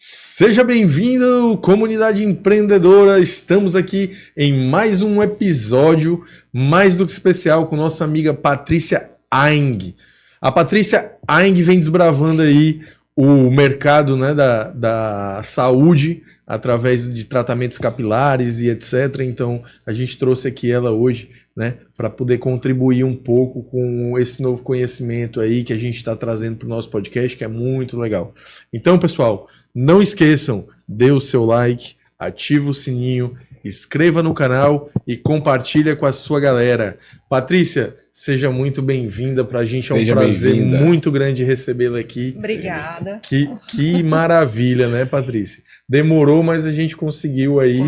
Seja bem-vindo, comunidade empreendedora. Estamos aqui em mais um episódio mais do que especial com nossa amiga Patrícia Aing. A Patrícia Aing vem desbravando aí o mercado, né, da saúde através de tratamentos capilares e etc. Então, a gente trouxe aqui ela hoje, né, para poder contribuir um pouco com esse novo conhecimento aí que a gente está trazendo para o nosso podcast, que é muito legal. Então, pessoal, não esqueçam, dê o seu like, ativa o sininho, inscreva no canal e compartilha com a sua galera. Patrícia, seja muito bem-vinda, para a gente é um prazer muito grande recebê-la aqui. Obrigada. Que maravilha, né, Patrícia? Demorou, mas a gente conseguiu aí,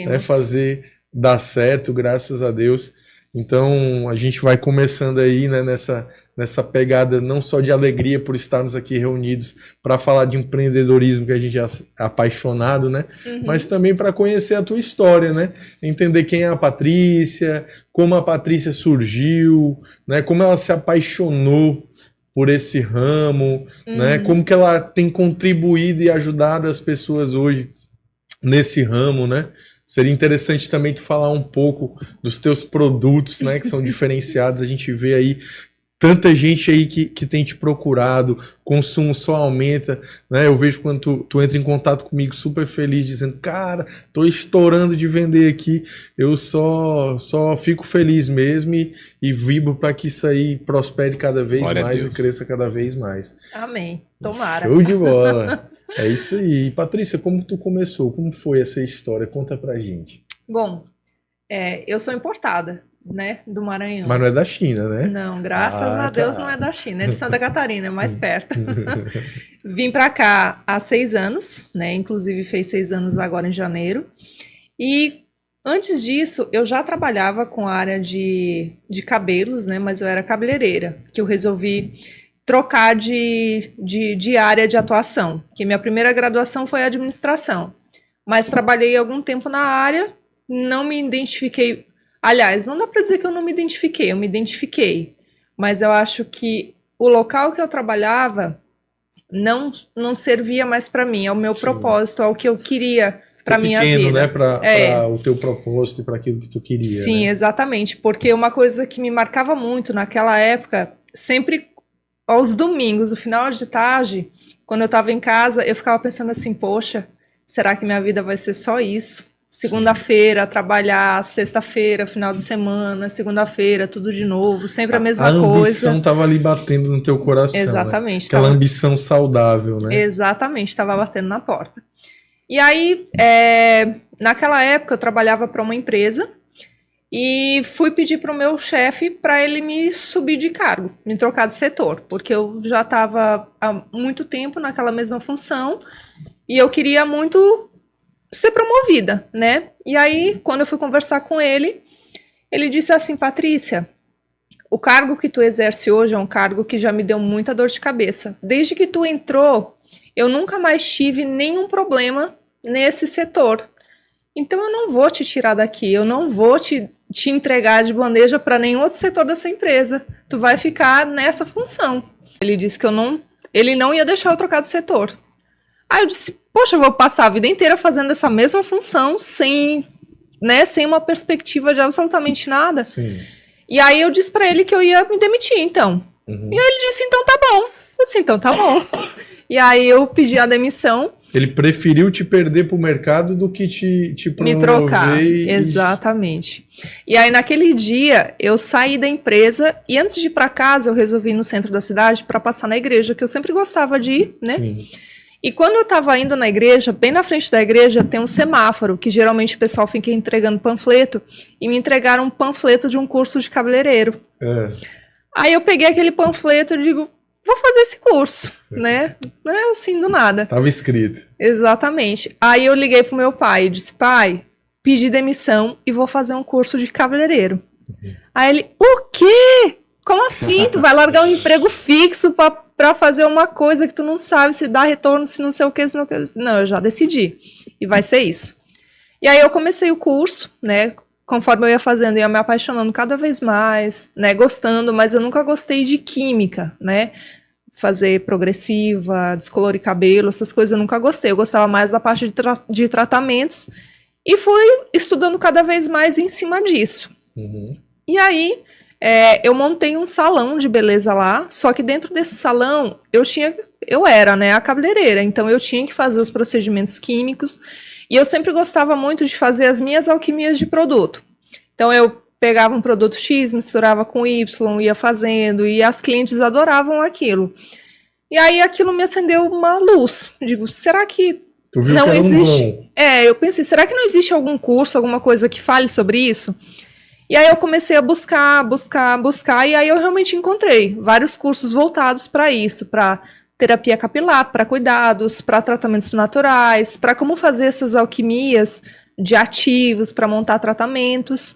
né, fazer dar certo, graças a Deus. Então, a gente vai começando aí, né, nessa pegada não só de alegria por estarmos aqui reunidos para falar de empreendedorismo, que a gente é apaixonado, né? Mas também para conhecer a tua história, né? Entender quem é a Patrícia, como a Patrícia surgiu, né? Como ela se apaixonou por esse ramo, né? Como que ela tem contribuído e ajudado as pessoas hoje nesse ramo, né? Seria interessante também tu falar um pouco dos teus produtos, né, que são diferenciados. A gente vê aí tanta gente aí que tem te procurado, consumo só aumenta, né? Eu vejo quando tu entra em contato comigo super feliz, dizendo, cara, tô estourando de vender aqui, eu só fico feliz mesmo e vibro para que isso aí prospere cada vez mais e cresça cada vez mais. Amém. Tomara. Show de bola. É isso aí. Patrícia, como tu começou? Como foi essa história? Conta pra gente. Bom, eu sou importada, né, do Maranhão. Mas não é da China, né? Não, graças a Deus não é da China, é de Santa Catarina, é mais perto. Vim pra cá há 6 anos, né, inclusive fez 6 anos agora em janeiro. E antes disso, eu já trabalhava com a área de cabelos, né, mas eu era cabeleireira, que eu resolvi trocar de área de atuação, que minha primeira graduação foi administração, mas trabalhei algum tempo na área, não me identifiquei, aliás, não dá para dizer que eu não me identifiquei, eu me identifiquei, mas eu acho que o local que eu trabalhava não servia mais para mim, ao meu propósito, ao que eu queria para minha vida. Né, para o teu propósito e para aquilo que tu queria. Sim, né? Exatamente, porque uma coisa que me marcava muito naquela época, sempre aos domingos, no final de tarde, quando eu estava em casa, eu ficava pensando assim, poxa, será que minha vida vai ser só isso? Segunda-feira, trabalhar, sexta-feira, final de semana, segunda-feira, tudo de novo, sempre a mesma coisa. A ambição estava ali batendo no teu coração. Exatamente. Né? Aquela ambição saudável, né? Exatamente, estava batendo na porta. E aí, naquela época, eu trabalhava para uma empresa, e fui pedir para o meu chefe para ele me subir de cargo, me trocar de setor, porque eu já estava há muito tempo naquela mesma função e eu queria muito ser promovida, né? E aí, quando eu fui conversar com ele, ele disse assim, Patrícia, o cargo que tu exerce hoje é um cargo que já me deu muita dor de cabeça. Desde que tu entrou, eu nunca mais tive nenhum problema nesse setor. Então eu não vou te tirar daqui, eu não vou te entregar de bandeja para nenhum outro setor dessa empresa. Tu vai ficar nessa função. Ele disse que ele não ia deixar eu trocar de setor. Aí eu disse, poxa, eu vou passar a vida inteira fazendo essa mesma função sem uma perspectiva de absolutamente nada. Sim. E aí eu disse para ele que eu ia me demitir, então. E aí ele disse, então tá bom. Eu disse, então tá bom. E aí eu pedi a demissão. Ele preferiu te perder pro mercado do que te promover. Me trocar, exatamente. E aí naquele dia eu saí da empresa e antes de ir para casa eu resolvi ir no centro da cidade para passar na igreja, que eu sempre gostava de ir, né? Sim. E quando eu estava indo na igreja, bem na frente da igreja tem um semáforo, que geralmente o pessoal fica entregando panfleto, e me entregaram um panfleto de um curso de cabeleireiro. Aí eu peguei aquele panfleto e digo, vou fazer esse curso, né? Não é assim do nada. Tava escrito. Exatamente. Aí eu liguei pro meu pai e disse, pai, pedi demissão e vou fazer um curso de cabeleireiro. Aí ele, o quê? Como assim? Tu vai largar um emprego fixo pra fazer uma coisa que tu não sabe se dá retorno, se não sei o que, se não o que. Não, eu já decidi. E vai ser isso. E aí eu comecei o curso, né? Conforme eu ia fazendo, eu ia me apaixonando cada vez mais, né? Gostando, mas eu nunca gostei de química, né? fazer progressiva, descolorir cabelo, essas coisas eu nunca gostei. Eu gostava mais da parte de tratamentos e fui estudando cada vez mais em cima disso. E aí, eu montei um salão de beleza lá, só que dentro desse salão eu era, né, a cabeleireira, então eu tinha que fazer os procedimentos químicos e eu sempre gostava muito de fazer as minhas alquimias de produto. Então eu pegava um produto X, misturava com Y, ia fazendo, e as clientes adoravam aquilo. E aí aquilo me acendeu uma luz. Digo, será que não existe? Eu pensei, será que não existe algum curso, alguma coisa que fale sobre isso? E aí eu comecei a buscar, e aí eu realmente encontrei vários cursos voltados para isso, para terapia capilar, para cuidados, para tratamentos naturais, para como fazer essas alquimias de ativos, para montar tratamentos.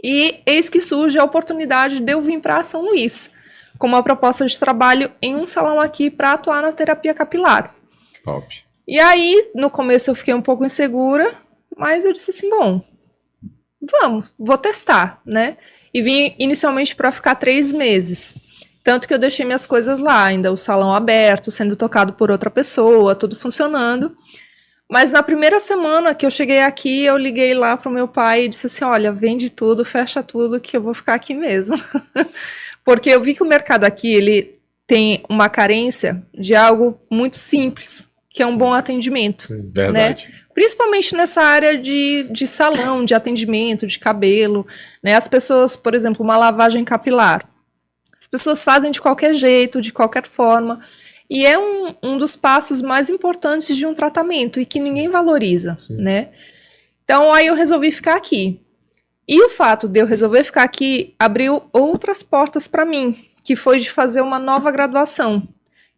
E eis que surge a oportunidade de eu vir para São Luís, com uma proposta de trabalho em um salão aqui para atuar na terapia capilar. Top. E aí, no começo eu fiquei um pouco insegura, mas eu disse assim, bom, vou testar, né? E vim inicialmente para ficar 3 meses. Tanto que eu deixei minhas coisas lá, ainda o salão aberto, sendo tocado por outra pessoa, tudo funcionando. Mas na primeira semana que eu cheguei aqui, eu liguei lá pro meu pai e disse assim, olha, vende tudo, fecha tudo, que eu vou ficar aqui mesmo. Porque eu vi que o mercado aqui, ele tem uma carência de algo muito simples, que é um bom atendimento. Sim, verdade. Né? Principalmente nessa área de salão, de atendimento, de cabelo. Né? As pessoas, por exemplo, uma lavagem capilar. As pessoas fazem de qualquer jeito, de qualquer forma. E é um dos passos mais importantes de um tratamento e que ninguém valoriza, né? Então, aí eu resolvi ficar aqui. E o fato de eu resolver ficar aqui abriu outras portas para mim, que foi de fazer uma nova graduação,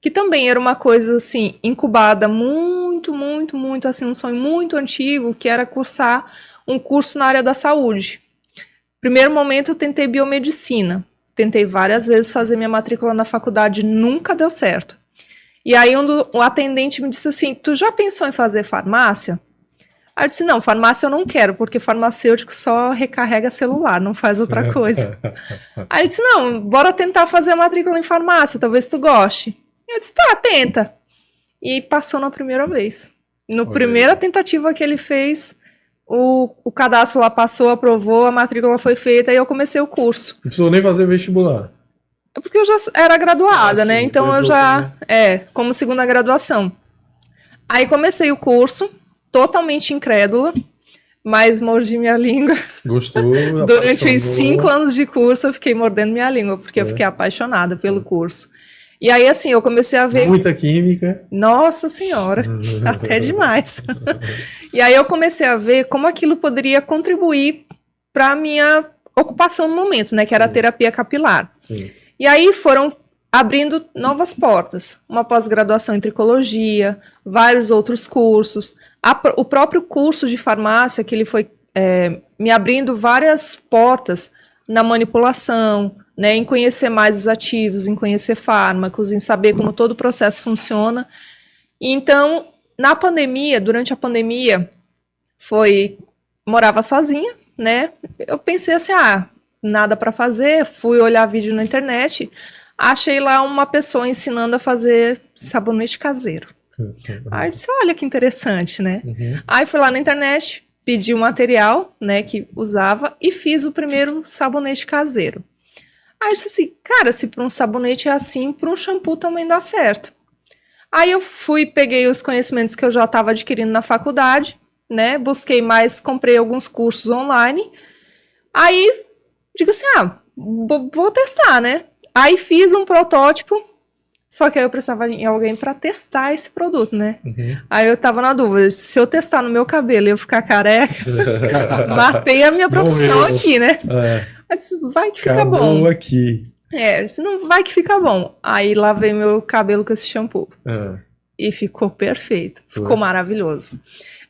que também era uma coisa, assim, incubada muito, assim, um sonho muito antigo, que era cursar um curso na área da saúde. Primeiro momento, eu tentei biomedicina. Tentei várias vezes fazer minha matrícula na faculdade, nunca deu certo. E aí o atendente me disse assim, tu já pensou em fazer farmácia? Aí eu disse, não, farmácia eu não quero, porque farmacêutico só recarrega celular, não faz outra coisa. Aí ele disse, não, bora tentar fazer a matrícula em farmácia, talvez tu goste. Eu disse, tá, tenta. E passou na primeira vez. Na primeira tentativa que ele fez, o cadastro lá passou, aprovou, a matrícula foi feita e eu comecei o curso. Não precisou nem fazer vestibular. Porque eu já era graduada, né? Então eu já... como segunda graduação. Aí comecei o curso, totalmente incrédula, mas mordi minha língua. Gostou? Durante os 5 anos de curso eu fiquei mordendo minha língua, porque eu fiquei apaixonada pelo curso. E aí, assim, eu comecei a ver... Muita química. Nossa Senhora, até demais. E aí eu comecei a ver como aquilo poderia contribuir para a minha ocupação no momento, né? Que era a terapia capilar. Sim. E aí foram abrindo novas portas. Uma pós-graduação em tricologia, vários outros cursos. O próprio curso de farmácia, que ele foi me abrindo várias portas na manipulação, né, em conhecer mais os ativos, em conhecer fármacos, em saber como todo o processo funciona. E então, na pandemia, durante a pandemia, morava sozinha, né? Eu pensei assim, nada para fazer, fui olhar vídeo na internet, achei lá uma pessoa ensinando a fazer sabonete caseiro. Aí eu disse, olha que interessante, né? Aí fui lá na internet, pedi o material, né, que usava e fiz o primeiro sabonete caseiro. Aí eu disse assim, cara, se para um sabonete é assim, para um shampoo também dá certo. Aí eu peguei os conhecimentos que eu já estava adquirindo na faculdade, né, busquei mais, comprei alguns cursos online, aí digo assim, vou testar, né? Aí fiz um protótipo, só que aí eu precisava de alguém para testar esse produto, né? Aí eu tava na dúvida, se eu testar no meu cabelo e eu ficar careca, matei a minha profissão aqui, né? Eu disse, vai que fica bom. Aqui. Eu disse, não, vai que fica bom. Aí lavei meu cabelo com esse shampoo. E ficou perfeito, ficou maravilhoso.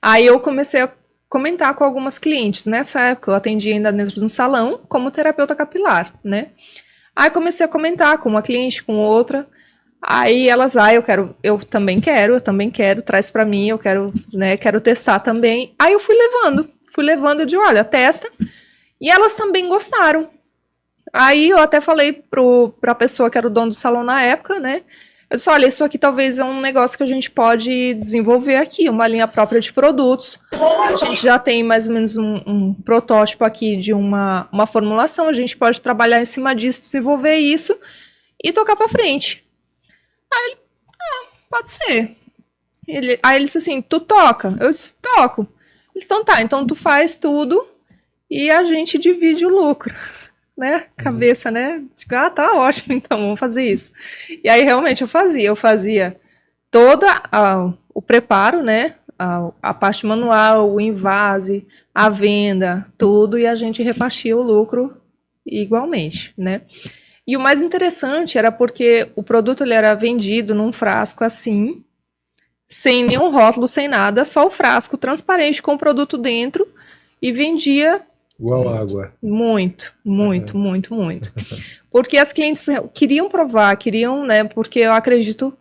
Aí eu comecei a comentar com algumas clientes. Nessa época eu atendia ainda dentro de um salão como terapeuta capilar, né? Aí comecei a comentar com uma cliente, com outra. Aí elas, eu também quero, traz pra mim, eu quero, né, quero testar também. Aí eu fui levando, eu digo, olha, testa. E elas também gostaram. Aí eu até falei pra pessoa que era o dono do salão na época, né? Eu disse, olha, isso aqui talvez é um negócio que a gente pode desenvolver aqui, uma linha própria de produtos. A gente já tem mais ou menos um protótipo aqui de uma formulação, a gente pode trabalhar em cima disso, desenvolver isso e tocar para frente. Aí ele, pode ser. Aí ele disse assim, tu toca? Eu disse, toco. Ele disse, então tá, então tu faz tudo e a gente divide o lucro. Né, cabeça, né, digo, tá ótimo, então vamos fazer isso. E aí realmente eu fazia todo o preparo, né, a parte manual, o invase, a venda, tudo, e a gente repartia o lucro igualmente, né. E o mais interessante era porque o produto ele era vendido num frasco assim, sem nenhum rótulo, sem nada, só o frasco transparente com o produto dentro, e vendia igual água. Muito. Porque as clientes queriam provar, né? Porque eu acredito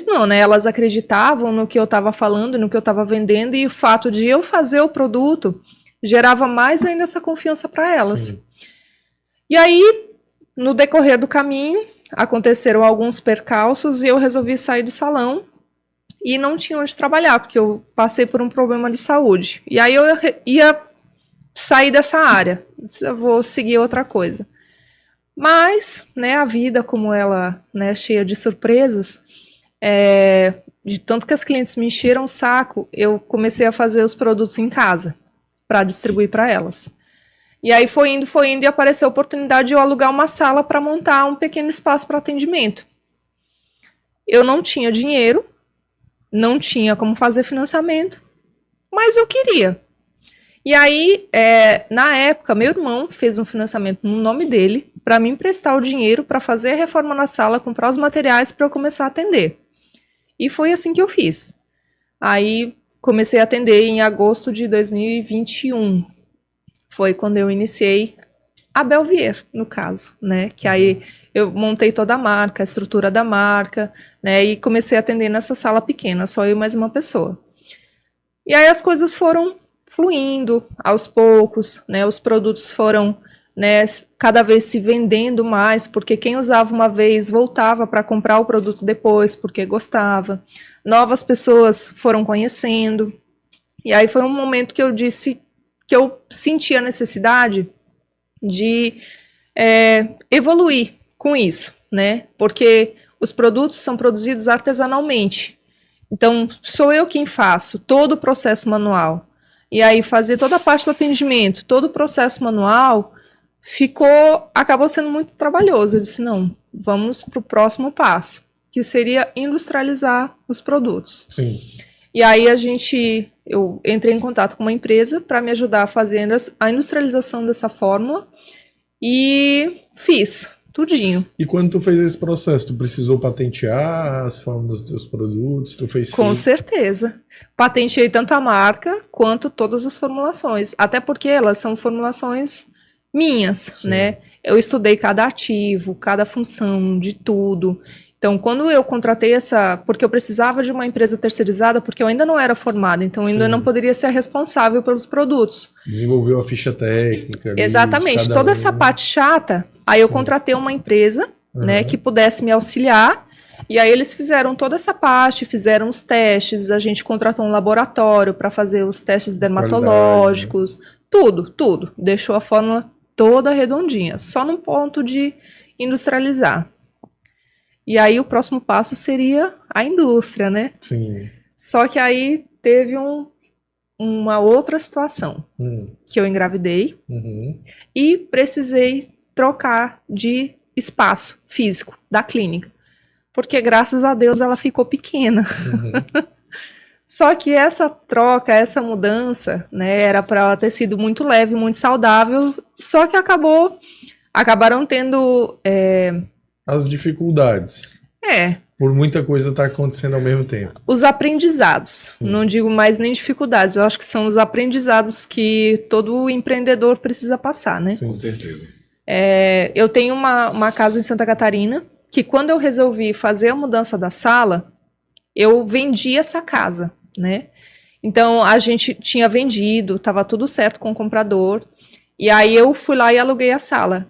não, né? Elas acreditavam no que eu estava falando, no que eu estava vendendo, e o fato de eu fazer o produto gerava mais ainda essa confiança para elas. Sim. E aí, no decorrer do caminho, aconteceram alguns percalços e eu resolvi sair do salão e não tinha onde trabalhar, porque eu passei por um problema de saúde. E aí eu ia sair dessa área, eu vou seguir outra coisa. Mas, né, a vida, como ela, né, cheia de surpresas, de tanto que as clientes me encheram o saco, eu comecei a fazer os produtos em casa, para distribuir para elas. E aí foi indo, e apareceu a oportunidade de eu alugar uma sala para montar um pequeno espaço para atendimento. Eu não tinha dinheiro, não tinha como fazer financiamento, mas eu queria. E aí, na época, meu irmão fez um financiamento no nome dele para me emprestar o dinheiro para fazer a reforma na sala, comprar os materiais para eu começar a atender. E foi assim que eu fiz. Aí, comecei a atender em agosto de 2021. Foi quando eu iniciei a Belvier, no caso, né? Que aí eu montei toda a marca, a estrutura da marca, né? E comecei a atender nessa sala pequena, só eu e mais uma pessoa. E aí as coisas foram fluindo aos poucos, né? Os produtos foram, né, cada vez se vendendo mais, porque quem usava uma vez voltava para comprar o produto depois, porque gostava. Novas pessoas foram conhecendo. E aí foi um momento que eu disse que eu senti a necessidade de evoluir com isso, né? Porque os produtos são produzidos artesanalmente. Então, sou eu quem faço todo o processo manual. E aí, fazer toda a parte do atendimento, todo o processo manual, acabou sendo muito trabalhoso. Eu disse, não, vamos para o próximo passo, que seria industrializar os produtos. Sim. E aí, eu entrei em contato com uma empresa para me ajudar a fazer a industrialização dessa fórmula e fiz tudinho. E quando tu fez esse processo, tu precisou patentear as fórmulas dos teus produtos? Tu fez Com certeza. Patenteei tanto a marca quanto todas as formulações. Até porque elas são formulações minhas, sim, né? Eu estudei cada ativo, cada função de tudo. Então, quando eu contratei porque eu precisava de uma empresa terceirizada, porque eu ainda não era formada, então eu ainda não poderia ser responsável pelos produtos. Desenvolveu a ficha técnica. Exatamente, toda essa parte chata, aí eu contratei uma empresa, né, que pudesse me auxiliar, e aí eles fizeram toda essa parte, fizeram os testes, a gente contratou um laboratório para fazer os testes dermatológicos, tudo, deixou a fórmula toda redondinha, só no ponto de industrializar. E aí o próximo passo seria a indústria, né? Sim. Só que aí teve uma outra situação, que eu engravidei e precisei trocar de espaço físico da clínica, porque graças a Deus ela ficou pequena. Só que essa troca, essa mudança, né, era para ela ter sido muito leve, muito saudável, só que acabaram tendo... as dificuldades. Por muita coisa tá acontecendo ao mesmo tempo. Os aprendizados. Sim. Não digo mais nem dificuldades. Eu acho que são os aprendizados que todo empreendedor precisa passar, né? Sim, com certeza. Eu tenho uma casa em Santa Catarina que quando eu resolvi fazer a mudança da sala, eu vendi essa casa, né? Então, a gente tinha vendido, estava tudo certo com o comprador. E aí eu fui lá e aluguei a sala.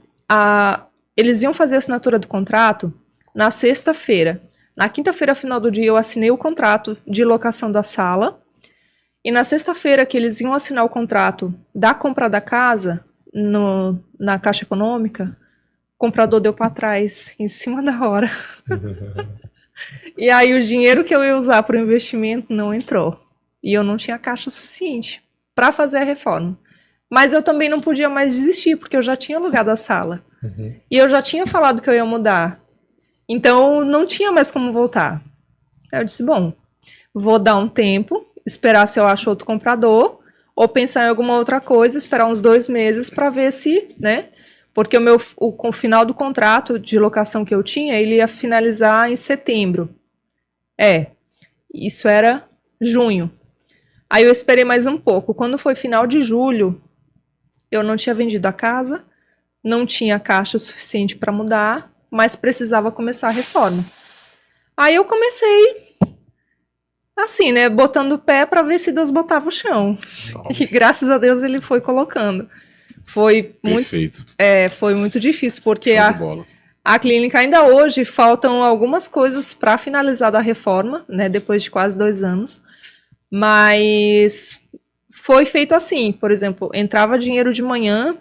Eles iam fazer a assinatura do contrato na sexta-feira. Na quinta-feira, final do dia, eu assinei o contrato de locação da sala. E na sexta-feira, que eles iam assinar o contrato da compra da casa, na Caixa Econômica, o comprador deu para trás, em cima da hora. E aí o dinheiro que eu ia usar para o investimento não entrou. E eu não tinha caixa suficiente para fazer a reforma. Mas eu também não podia mais desistir, porque eu já tinha alugado a sala. E eu já tinha falado que eu ia mudar. Então, não tinha mais como voltar. Aí eu disse, bom, vou dar um tempo, esperar se eu acho outro comprador, ou pensar em alguma outra coisa, esperar uns 2 meses para ver se, né? Porque o final do contrato de locação que eu tinha, ele ia finalizar em setembro. Isso era junho. Aí eu esperei mais um pouco. Quando foi final de julho, eu não tinha vendido a casa, não tinha caixa suficiente para mudar, mas precisava começar a reforma. Aí eu comecei assim, né, botando o pé para ver se Deus botava o chão. E graças a Deus ele foi colocando. Foi muito difícil, porque a clínica ainda hoje faltam algumas coisas para finalizar da reforma, né, depois de quase 2 anos. Mas foi feito assim, por exemplo, entrava dinheiro de manhã,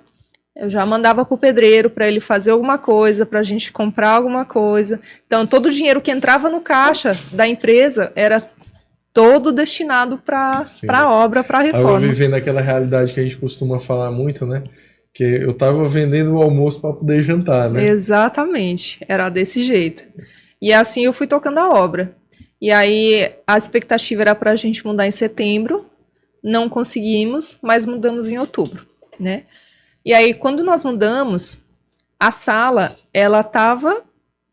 eu já mandava para o pedreiro para ele fazer alguma coisa, para a gente comprar alguma coisa. Então, todo o dinheiro que entrava no caixa da empresa era todo destinado para a obra, para a reforma. Eu vivendo aquela realidade que a gente costuma falar muito, né? Que eu estava vendendo o almoço para poder jantar, né? Exatamente, era desse jeito. E assim eu fui tocando a obra. E aí a expectativa era para a gente mudar em setembro, não conseguimos, mas mudamos em outubro, né? E aí quando nós mudamos, a sala, ela estava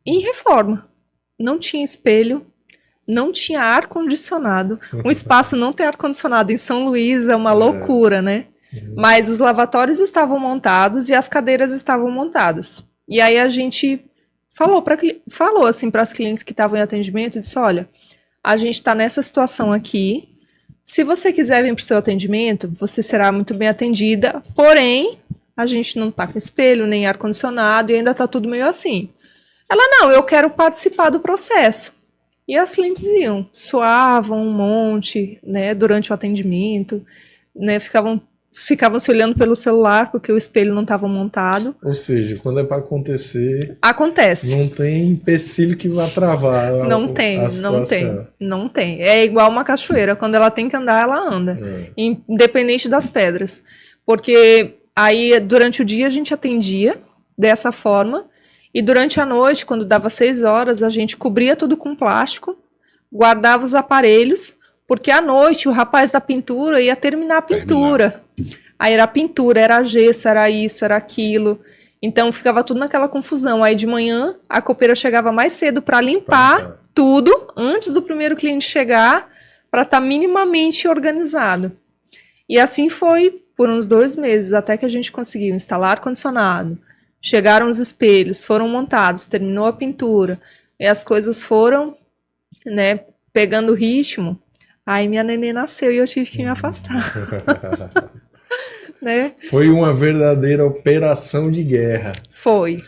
em reforma. Não tinha espelho, não tinha ar-condicionado. Um espaço não ter ar-condicionado em São Luís é uma loucura, né? Mas os lavatórios estavam montados e as cadeiras estavam montadas. E aí a gente falou assim para as clientes que estavam em atendimento, disse, olha, a gente está nessa situação aqui, se você quiser vir para o seu atendimento, você será muito bem atendida, porém, a gente não está com espelho, nem ar-condicionado e ainda está tudo meio assim. Ela, não, eu quero participar do processo. E as clientes iam, suavam um monte, né, durante o atendimento, né, ficavam se olhando pelo celular porque o espelho não estava montado. Ou seja, quando é para acontecer... Acontece. Não tem empecilho que vá travar não tem. É igual uma cachoeira. Quando ela tem que andar, ela anda. Independente das pedras. Porque aí, durante o dia, a gente atendia dessa forma. E durante a noite, quando dava 6 horas, a gente cobria tudo com plástico, guardava os aparelhos, porque à noite o rapaz da pintura ia terminar a pintura. Aí era pintura, era gesso, era isso, era aquilo. Então ficava tudo naquela confusão. Aí de manhã a copeira chegava mais cedo para limpar tudo antes do primeiro cliente chegar, para estar minimamente organizado. E assim foi por uns 2 meses, até que a gente conseguiu instalar ar-condicionado. Chegaram os espelhos, foram montados, terminou a pintura. E as coisas foram, né, pegando ritmo. Aí minha neném nasceu e eu tive que me afastar. Né? Foi uma verdadeira operação de guerra. Foi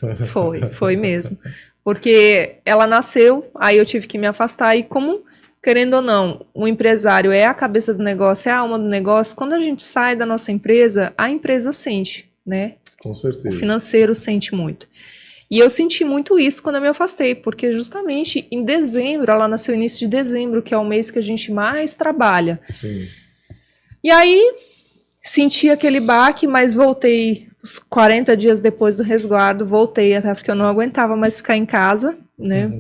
mesmo. Porque ela nasceu, aí eu tive que me afastar. E como, querendo ou não, o empresário é a cabeça do negócio, é a alma do negócio, quando a gente sai da nossa empresa, a empresa sente, né? Com certeza. O financeiro sente muito. E eu senti muito isso quando eu me afastei, porque justamente em dezembro, ela nasceu início de dezembro, que é o mês que a gente mais trabalha. Sim. E aí, senti aquele baque, mas voltei uns 40 dias depois do resguardo, voltei, até porque eu não aguentava mais ficar em casa, né?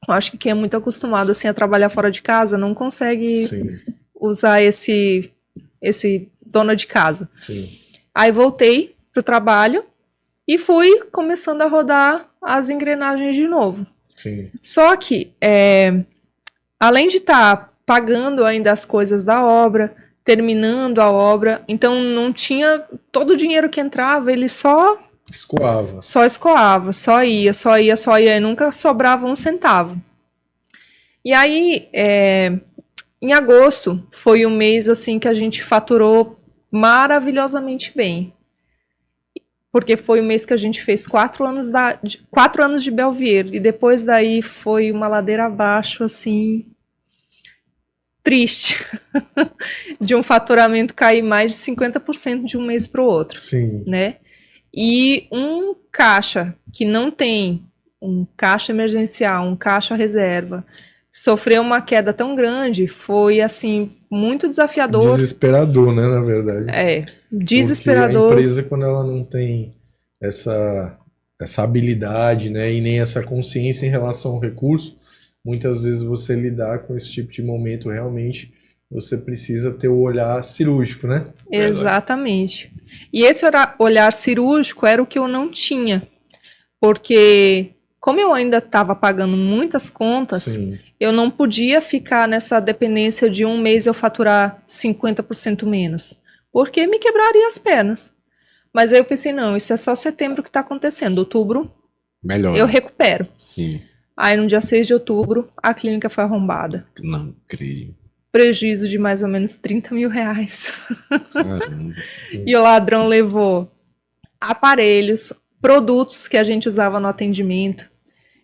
Eu acho que quem é muito acostumado assim, a trabalhar fora de casa não consegue usar esse dona de casa. Sim. Aí voltei pro trabalho e fui começando a rodar as engrenagens de novo. Sim. Só que, além de estar pagando ainda as coisas da obra, terminando a obra, então não tinha... Todo o dinheiro que entrava, ele só escoava, só ia, e nunca sobrava um centavo. E aí, em agosto, foi um mês assim que a gente faturou maravilhosamente bem. porque foi o mês que a gente fez 4 anos de Belvier, e depois daí foi uma ladeira abaixo, assim, triste, de um faturamento cair mais de 50% de um mês para o outro. Sim. Né? E um caixa que não tem um caixa emergencial, um caixa reserva, sofreu uma queda tão grande, foi, assim, muito desafiador. Desesperador, né, na verdade. Desesperador. Porque a empresa, quando ela não tem essa habilidade, né, e nem essa consciência em relação ao recurso, muitas vezes você lidar com esse tipo de momento, realmente, você precisa ter o olhar cirúrgico, né? Exatamente. E esse olhar cirúrgico era o que eu não tinha, porque como eu ainda estava pagando muitas contas, Sim. eu não podia ficar nessa dependência de um mês eu faturar 50% menos, porque me quebraria as pernas. Mas aí eu pensei, não, isso é só setembro que está acontecendo. Outubro, melhor. Eu recupero. Sim. Aí no dia 6 de outubro, a clínica foi arrombada. Não creio. Prejuízo de mais ou menos 30 mil reais. Caramba. E o ladrão levou aparelhos, produtos que a gente usava no atendimento.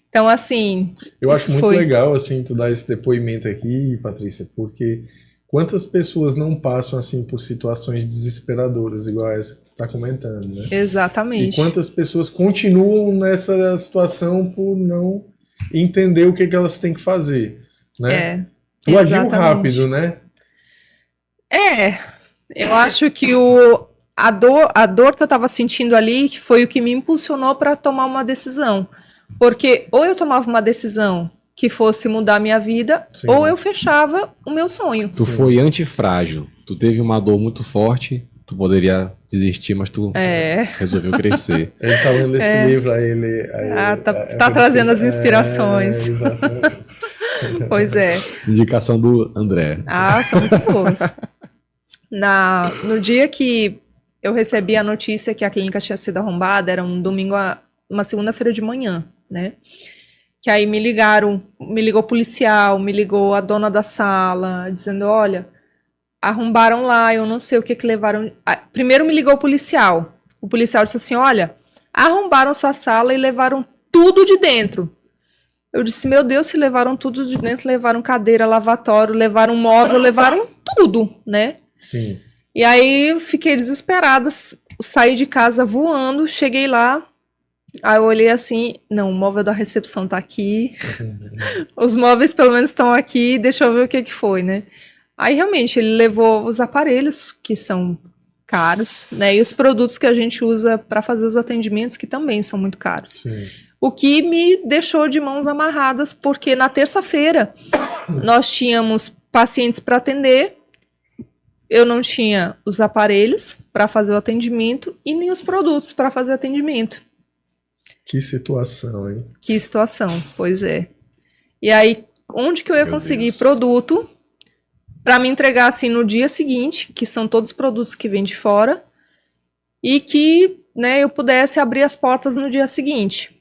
Então, assim... Eu acho muito legal, assim, tu dar esse depoimento aqui, Patrícia, porque quantas pessoas não passam, assim, por situações desesperadoras, igual essa que você está comentando, né? Exatamente. E quantas pessoas continuam nessa situação por não entender o que elas têm que fazer, né? Tu agiu rápido, né? Eu acho que a dor que eu estava sentindo ali foi o que me impulsionou para tomar uma decisão. Porque ou eu tomava uma decisão que fosse mudar a minha vida, sim, ou eu fechava o meu sonho. Tu foi antifrágil. Tu teve uma dor muito forte, tu poderia desistir, mas tu resolveu crescer. Ele tá lendo esse livro, aí ele... tá trazendo as inspirações. Exatamente. Pois é. Indicação do André. São muito boas. No dia que eu recebi a notícia que a clínica tinha sido arrombada, era um domingo, uma segunda-feira de manhã, né? Que aí me ligou policial, me ligou a dona da sala, dizendo, olha, arrombaram lá, eu não sei o que levaram... Primeiro me ligou o policial disse assim, olha, arrombaram sua sala e levaram tudo de dentro. Eu disse, meu Deus, se levaram tudo de dentro, levaram cadeira, lavatório, levaram móvel, levaram tudo, né? Sim. E aí eu fiquei desesperada, saí de casa voando, cheguei lá, aí eu olhei assim, não, o móvel da recepção tá aqui, os móveis pelo menos estão aqui, deixa eu ver o que foi, né? Aí realmente ele levou os aparelhos, que são caros, né? E os produtos que a gente usa para fazer os atendimentos, que também são muito caros. Sim. O que me deixou de mãos amarradas, porque na terça-feira nós tínhamos pacientes para atender, eu não tinha os aparelhos para fazer o atendimento e nem os produtos para fazer atendimento. Que situação, hein? Que situação, pois é. E aí, onde que eu ia conseguir produto para me entregar assim no dia seguinte, que são todos os produtos que vêm de fora, e que, né, eu pudesse abrir as portas no dia seguinte.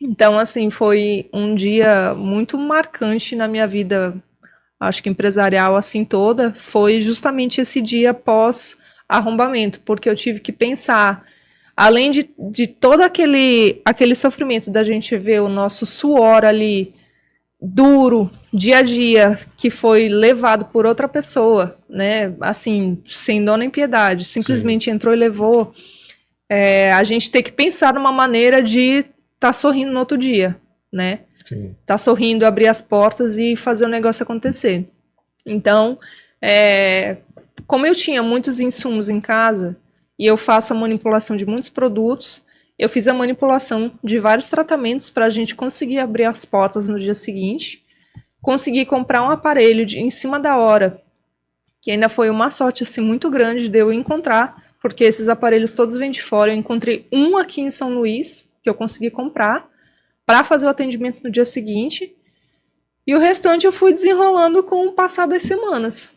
Então, assim, foi um dia muito marcante na minha vida, acho que empresarial assim toda, foi justamente esse dia pós-arrombamento, porque eu tive que pensar, além de todo aquele sofrimento da gente ver o nosso suor ali, duro, dia a dia, que foi levado por outra pessoa, né, assim, sem dó nem piedade, simplesmente entrou e levou, a gente tem que pensar numa maneira de tá sorrindo no outro dia, né? Sim. Tá sorrindo, abrir as portas e fazer o negócio acontecer. Então, como eu tinha muitos insumos em casa e eu faço a manipulação de muitos produtos, eu fiz a manipulação de vários tratamentos para a gente conseguir abrir as portas no dia seguinte, consegui comprar um aparelho em cima da hora, que ainda foi uma sorte assim, muito grande de eu encontrar, porque esses aparelhos todos vêm de fora. Eu encontrei um aqui em São Luís, que eu consegui comprar para fazer o atendimento no dia seguinte, e o restante eu fui desenrolando com o passar das semanas.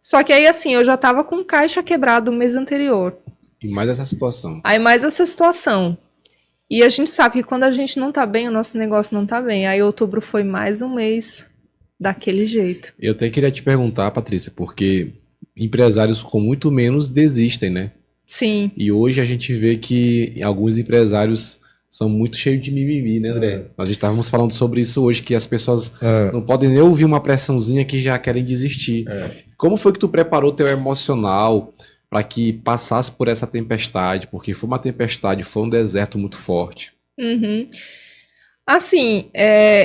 Só que aí, assim, eu já estava com caixa quebrado no mês anterior. E mais essa situação. Aí mais essa situação. E a gente sabe que quando a gente não tá bem, o nosso negócio não tá bem. Aí outubro foi mais um mês daquele jeito. Eu até queria te perguntar, Patrícia, porque empresários com muito menos desistem, né? Sim. E hoje a gente vê que alguns empresários são muito cheios de mimimi, né, André? Nós estávamos falando sobre isso hoje, que as pessoas não podem nem ouvir uma pressãozinha que já querem desistir. Como foi que tu preparou teu emocional para que passasse por essa tempestade? Porque foi uma tempestade, foi um deserto muito forte. Assim,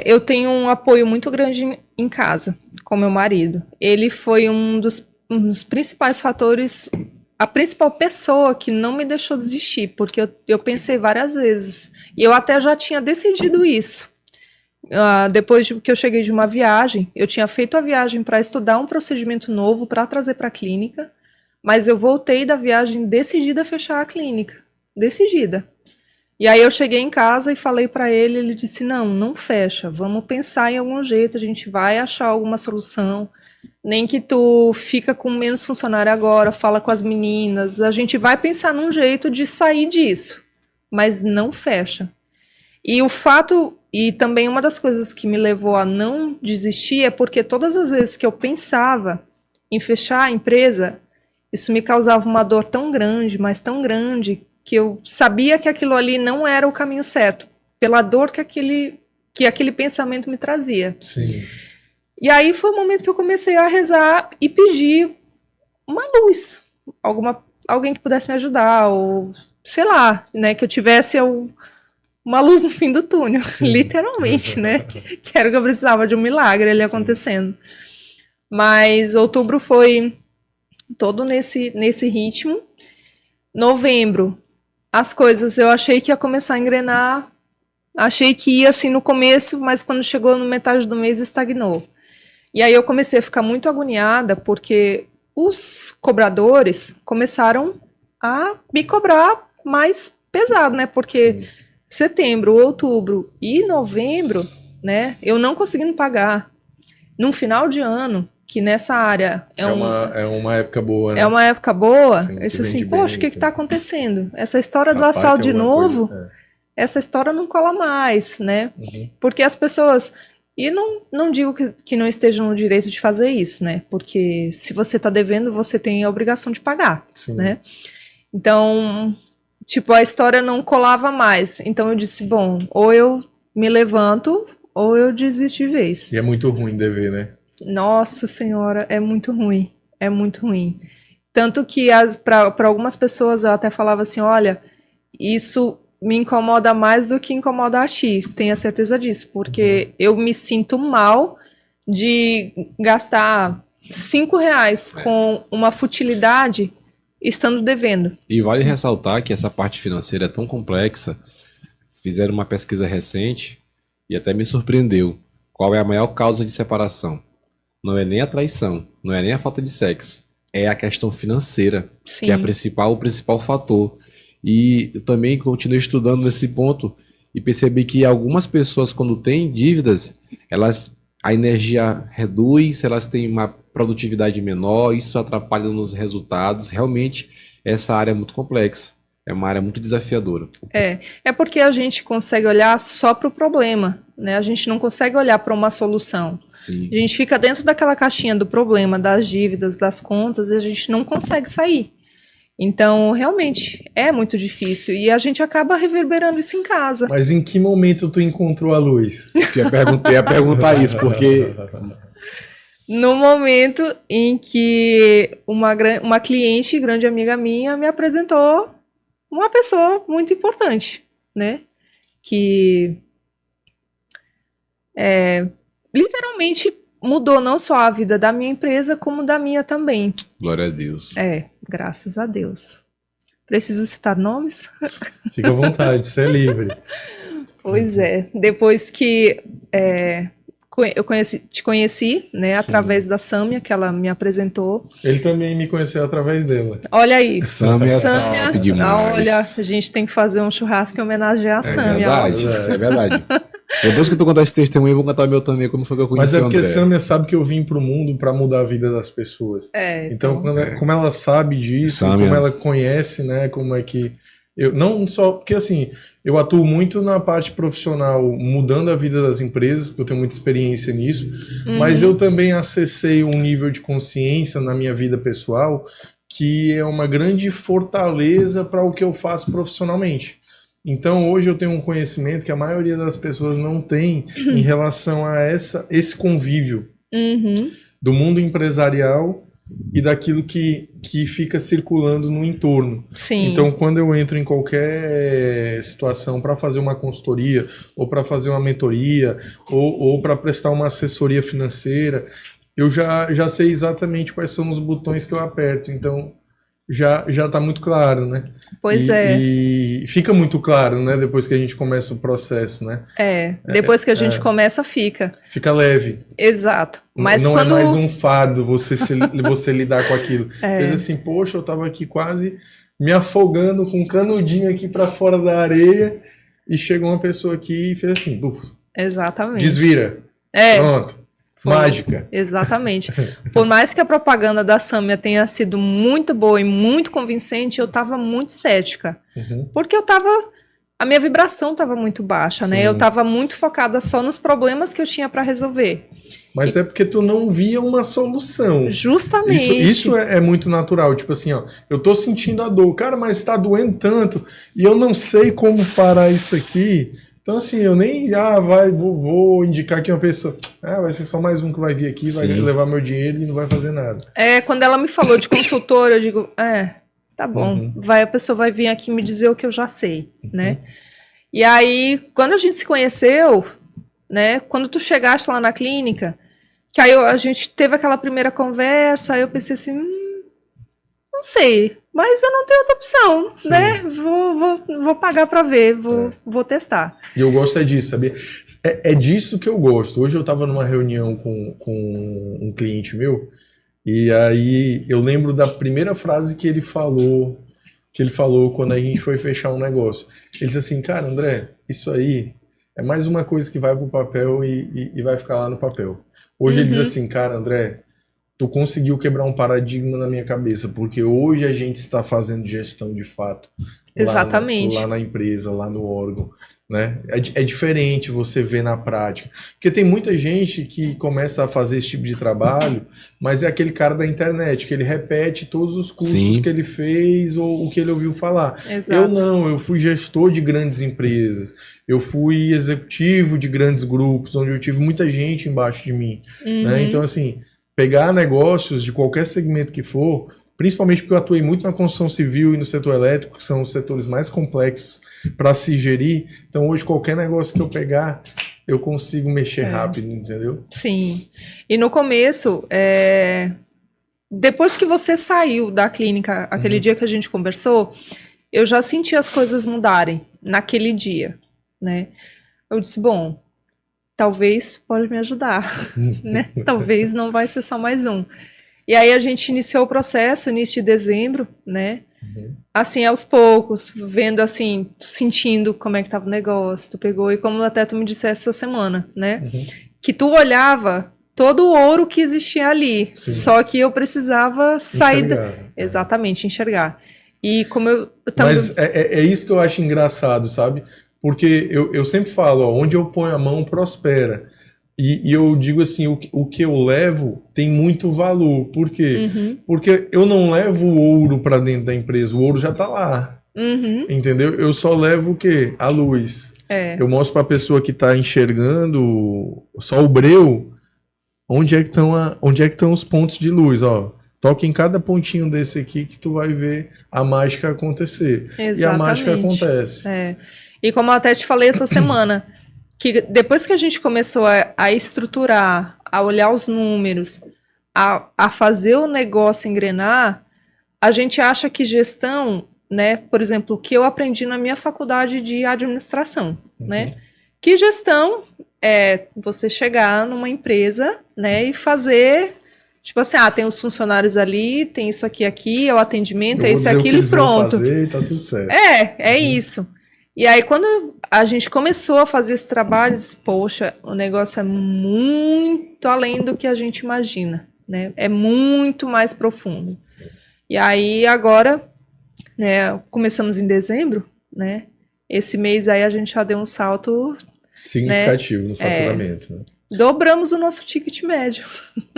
eu tenho um apoio muito grande em casa, com meu marido. Ele foi um dos principais fatores, a principal pessoa que não me deixou desistir, porque eu pensei várias vezes, e eu até já tinha decidido isso. Depois que eu cheguei de uma viagem, eu tinha feito a viagem para estudar um procedimento novo para trazer para a clínica, mas eu voltei da viagem decidida a fechar a clínica, decidida. E aí eu cheguei em casa e falei para ele, ele disse, não fecha, vamos pensar em algum jeito, a gente vai achar alguma solução, nem que tu fica com menos funcionário agora, fala com as meninas, a gente vai pensar num jeito de sair disso, mas não fecha. E também uma das coisas que me levou a não desistir é porque todas as vezes que eu pensava em fechar a empresa, isso me causava uma dor tão grande, mas tão grande, que eu sabia que aquilo ali não era o caminho certo, pela dor que aquele pensamento me trazia. Sim. E aí foi o momento que eu comecei a rezar e pedir uma luz, alguém que pudesse me ajudar, ou sei lá, né, que eu tivesse uma luz no fim do túnel, literalmente, né, que era o que eu precisava, de um milagre ali acontecendo. Mas outubro foi todo nesse ritmo. Novembro, as coisas eu achei que ia começar a engrenar, achei que ia assim no começo, mas quando chegou no metade do mês estagnou. E aí eu comecei a ficar muito agoniada, porque os cobradores começaram a me cobrar mais pesado, né? Porque setembro, outubro e novembro, né? Eu não conseguindo pagar. Num final de ano, que nessa área é uma época boa, né? É uma época boa. Sim, eu disse assim, poxa, o que está acontecendo? Essa história do Essa assalto parte de novo, essa história não cola mais, né? Porque as pessoas... E não digo que não estejam no direito de fazer isso, né? Porque se você está devendo, você tem a obrigação de pagar, né? Então, tipo, a história não colava mais. Então eu disse, bom, ou eu me levanto, ou eu desisto de vez. E é muito ruim dever, né? Nossa Senhora, é muito ruim. É muito ruim. Tanto que para algumas pessoas eu até falava assim, olha, isso me incomoda mais do que incomoda a ti, tenha certeza disso, porque eu me sinto mal de gastar R$5 com uma futilidade estando devendo. E vale ressaltar que essa parte financeira é tão complexa, fizeram uma pesquisa recente e até me surpreendeu. Qual é a maior causa de separação? Não é nem a traição, não é nem a falta de sexo, é a questão financeira, que é o principal fator. E eu também continuei estudando nesse ponto e percebi que algumas pessoas, quando têm dívidas, a energia reduz, elas têm uma produtividade menor, isso atrapalha nos resultados. Realmente, essa área é muito complexa, é uma área muito desafiadora. É porque a gente consegue olhar só para o problema, né? A gente não consegue olhar para uma solução. Sim. A gente fica dentro daquela caixinha do problema, das dívidas, das contas, e a gente não consegue sair. Então, realmente, é muito difícil. E a gente acaba reverberando isso em casa. Mas em que momento tu encontrou a luz? Eu ia perguntar isso, porque... No momento em que uma cliente, grande amiga minha, me apresentou uma pessoa muito importante, né? Que literalmente mudou não só a vida da minha empresa, como da minha também. Glória a Deus. Graças a Deus. Preciso citar nomes? Fica à vontade, você é livre. Pois é. Depois que eu te conheci, né, através da Sâmia, que ela me apresentou. Ele também me conheceu através dela. Olha aí. Sâmia é top demais. Olha, a gente tem que fazer um churrasco em homenagem à Sâmia. É verdade. Depois que tu contar esse testemunho, eu vou contar o meu também, como foi que eu conheci o André. Mas é porque Sâmia sabe que eu vim pro mundo para mudar a vida das pessoas. Então, como ela sabe disso, Sâmia. como ela conhece, né, como é que... não só... Porque assim, eu atuo muito na parte profissional, mudando a vida das empresas, porque eu tenho muita experiência nisso, mas eu também acessei um nível de consciência na minha vida pessoal que é uma grande fortaleza para o que eu faço profissionalmente. Então, hoje eu tenho um conhecimento que a maioria das pessoas não tem em relação a esse convívio do mundo empresarial e daquilo que fica circulando no entorno. Sim. Então, quando eu entro em qualquer situação para fazer uma consultoria, ou para fazer uma mentoria, ou para prestar uma assessoria financeira, eu já sei exatamente quais são os botões que eu aperto. Então, já está muito claro, né? Pois é. E fica muito claro, né? Depois que a gente começa o processo, né? Depois que a gente começa, fica. Fica leve. Exato. Mas não quando... é mais um fardo você lidar com aquilo. Você diz assim, poxa, eu tava aqui quase me afogando com um canudinho aqui para fora da areia e chegou uma pessoa aqui e fez assim, buf, exatamente. Desvira. Pronto. Mágica. Exatamente. Por mais que a propaganda da Sâmia tenha sido muito boa e muito convincente, eu estava muito cética. Porque a minha vibração estava muito baixa, né? Eu estava muito focada só nos problemas que eu tinha para resolver. Mas é porque tu não via uma solução. Justamente. Isso é muito natural. Tipo assim, ó, eu tô sentindo a dor. Cara, mas tá doendo tanto e eu não sei como parar isso aqui. Então, assim, eu nem vou indicar aqui uma pessoa. Vai ser só mais um que vai vir aqui, vai levar meu dinheiro e não vai fazer nada. Quando ela me falou de consultora, eu digo, tá bom. A pessoa vai vir aqui me dizer o que eu já sei, né? E aí, quando a gente se conheceu, né? Quando tu chegaste lá na clínica, que aí a gente teve aquela primeira conversa, aí eu pensei assim, não sei, mas eu não tenho outra opção, né? Vou pagar para ver, vou testar. E eu gosto disso, sabia? É disso que eu gosto. Hoje eu estava numa reunião com um cliente meu, e aí eu lembro da primeira frase que ele falou quando a gente foi fechar um negócio. Ele disse assim, cara, André, isso aí é mais uma coisa que vai pro papel e vai ficar lá no papel. Hoje ele diz assim, cara, André, tu conseguiu quebrar um paradigma na minha cabeça, porque hoje a gente está fazendo gestão de fato. Exatamente. Lá na empresa, lá no órgão, né? É diferente você ver na prática. Porque tem muita gente que começa a fazer esse tipo de trabalho, mas é aquele cara da internet, que ele repete todos os cursos que ele fez ou o que ele ouviu falar. Exato. Eu fui gestor de grandes empresas, eu fui executivo de grandes grupos, onde eu tive muita gente embaixo de mim. Né? Então, assim, pegar negócios de qualquer segmento que for, principalmente porque eu atuei muito na construção civil e no setor elétrico, que são os setores mais complexos para se gerir. Então, hoje, qualquer negócio que eu pegar, eu consigo mexer rápido, entendeu? Sim. E no começo, depois que você saiu da clínica, aquele dia que a gente conversou, eu já senti as coisas mudarem naquele dia, né? Eu disse, bom, talvez pode me ajudar, né? Talvez não vai ser só mais um. E aí a gente iniciou o processo, início de dezembro, né? Assim, aos poucos, vendo assim, sentindo como é que tava o negócio, tu pegou, e como até tu me disseste essa semana, né? Que tu olhava todo o ouro que existia ali, só que eu precisava sair... Exatamente, enxergar. E como eu... Mas é isso que eu acho engraçado, sabe? Porque eu sempre falo, ó, onde eu ponho a mão, prospera. E eu digo assim, o que eu levo tem muito valor. Por quê? Porque eu não levo o ouro para dentro da empresa, o ouro já está lá. Entendeu? Eu só levo o quê? A luz. Eu mostro para a pessoa que está enxergando só o breu, onde é que estão os pontos de luz, ó. Toca em cada pontinho desse aqui que tu vai ver a mágica acontecer. Exatamente. E a mágica acontece. E como eu até te falei essa semana, que depois que a gente começou a estruturar, a olhar os números, a fazer o negócio engrenar, a gente acha que gestão, né, por exemplo, o que eu aprendi na minha faculdade de administração, né, que gestão é você chegar numa empresa, né, e fazer, tipo assim, tem os funcionários ali, tem isso aqui, é o atendimento, é isso, aquilo e pronto. Fazer, e tá tudo certo. É isso. E aí, quando a gente começou a fazer esse trabalho, disse, poxa, o negócio é muito além do que a gente imagina, né? É muito mais profundo. E aí, agora, né, começamos em dezembro, né? Esse mês aí a gente já deu um salto significativo, né, no faturamento, né? Dobramos o nosso ticket médio.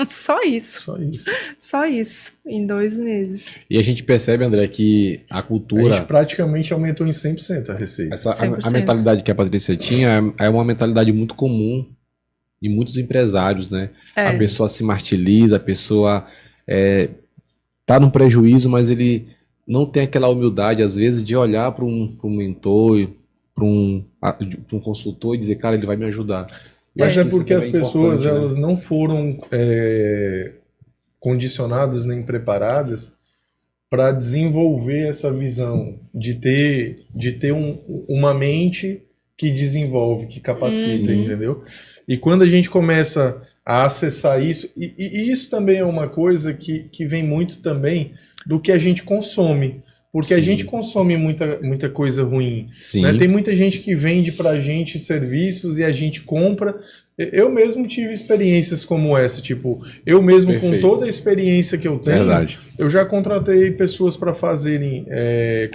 Só isso. Só isso. Só isso, em 2 meses. E a gente percebe, André, que a cultura... A gente praticamente aumentou em 100% a receita. A mentalidade que a Patrícia tinha é uma mentalidade muito comum em muitos empresários, né? A pessoa se martiriza, a pessoa tá num prejuízo, mas ele não tem aquela humildade, às vezes, de olhar para um mentor, para um consultor e dizer, cara, ele vai me ajudar. Mas é porque as pessoas, elas não foram condicionadas nem preparadas para desenvolver essa visão de ter uma mente que desenvolve, que capacita, entendeu? E quando a gente começa a acessar isso, e isso também é uma coisa que vem muito também do que a gente consome. Porque a gente consome muita coisa ruim. Né? Tem muita gente que vende pra gente serviços e a gente compra. Eu mesmo tive experiências como essa, tipo, eu mesmo com toda a experiência que eu tenho, eu já contratei pessoas para fazerem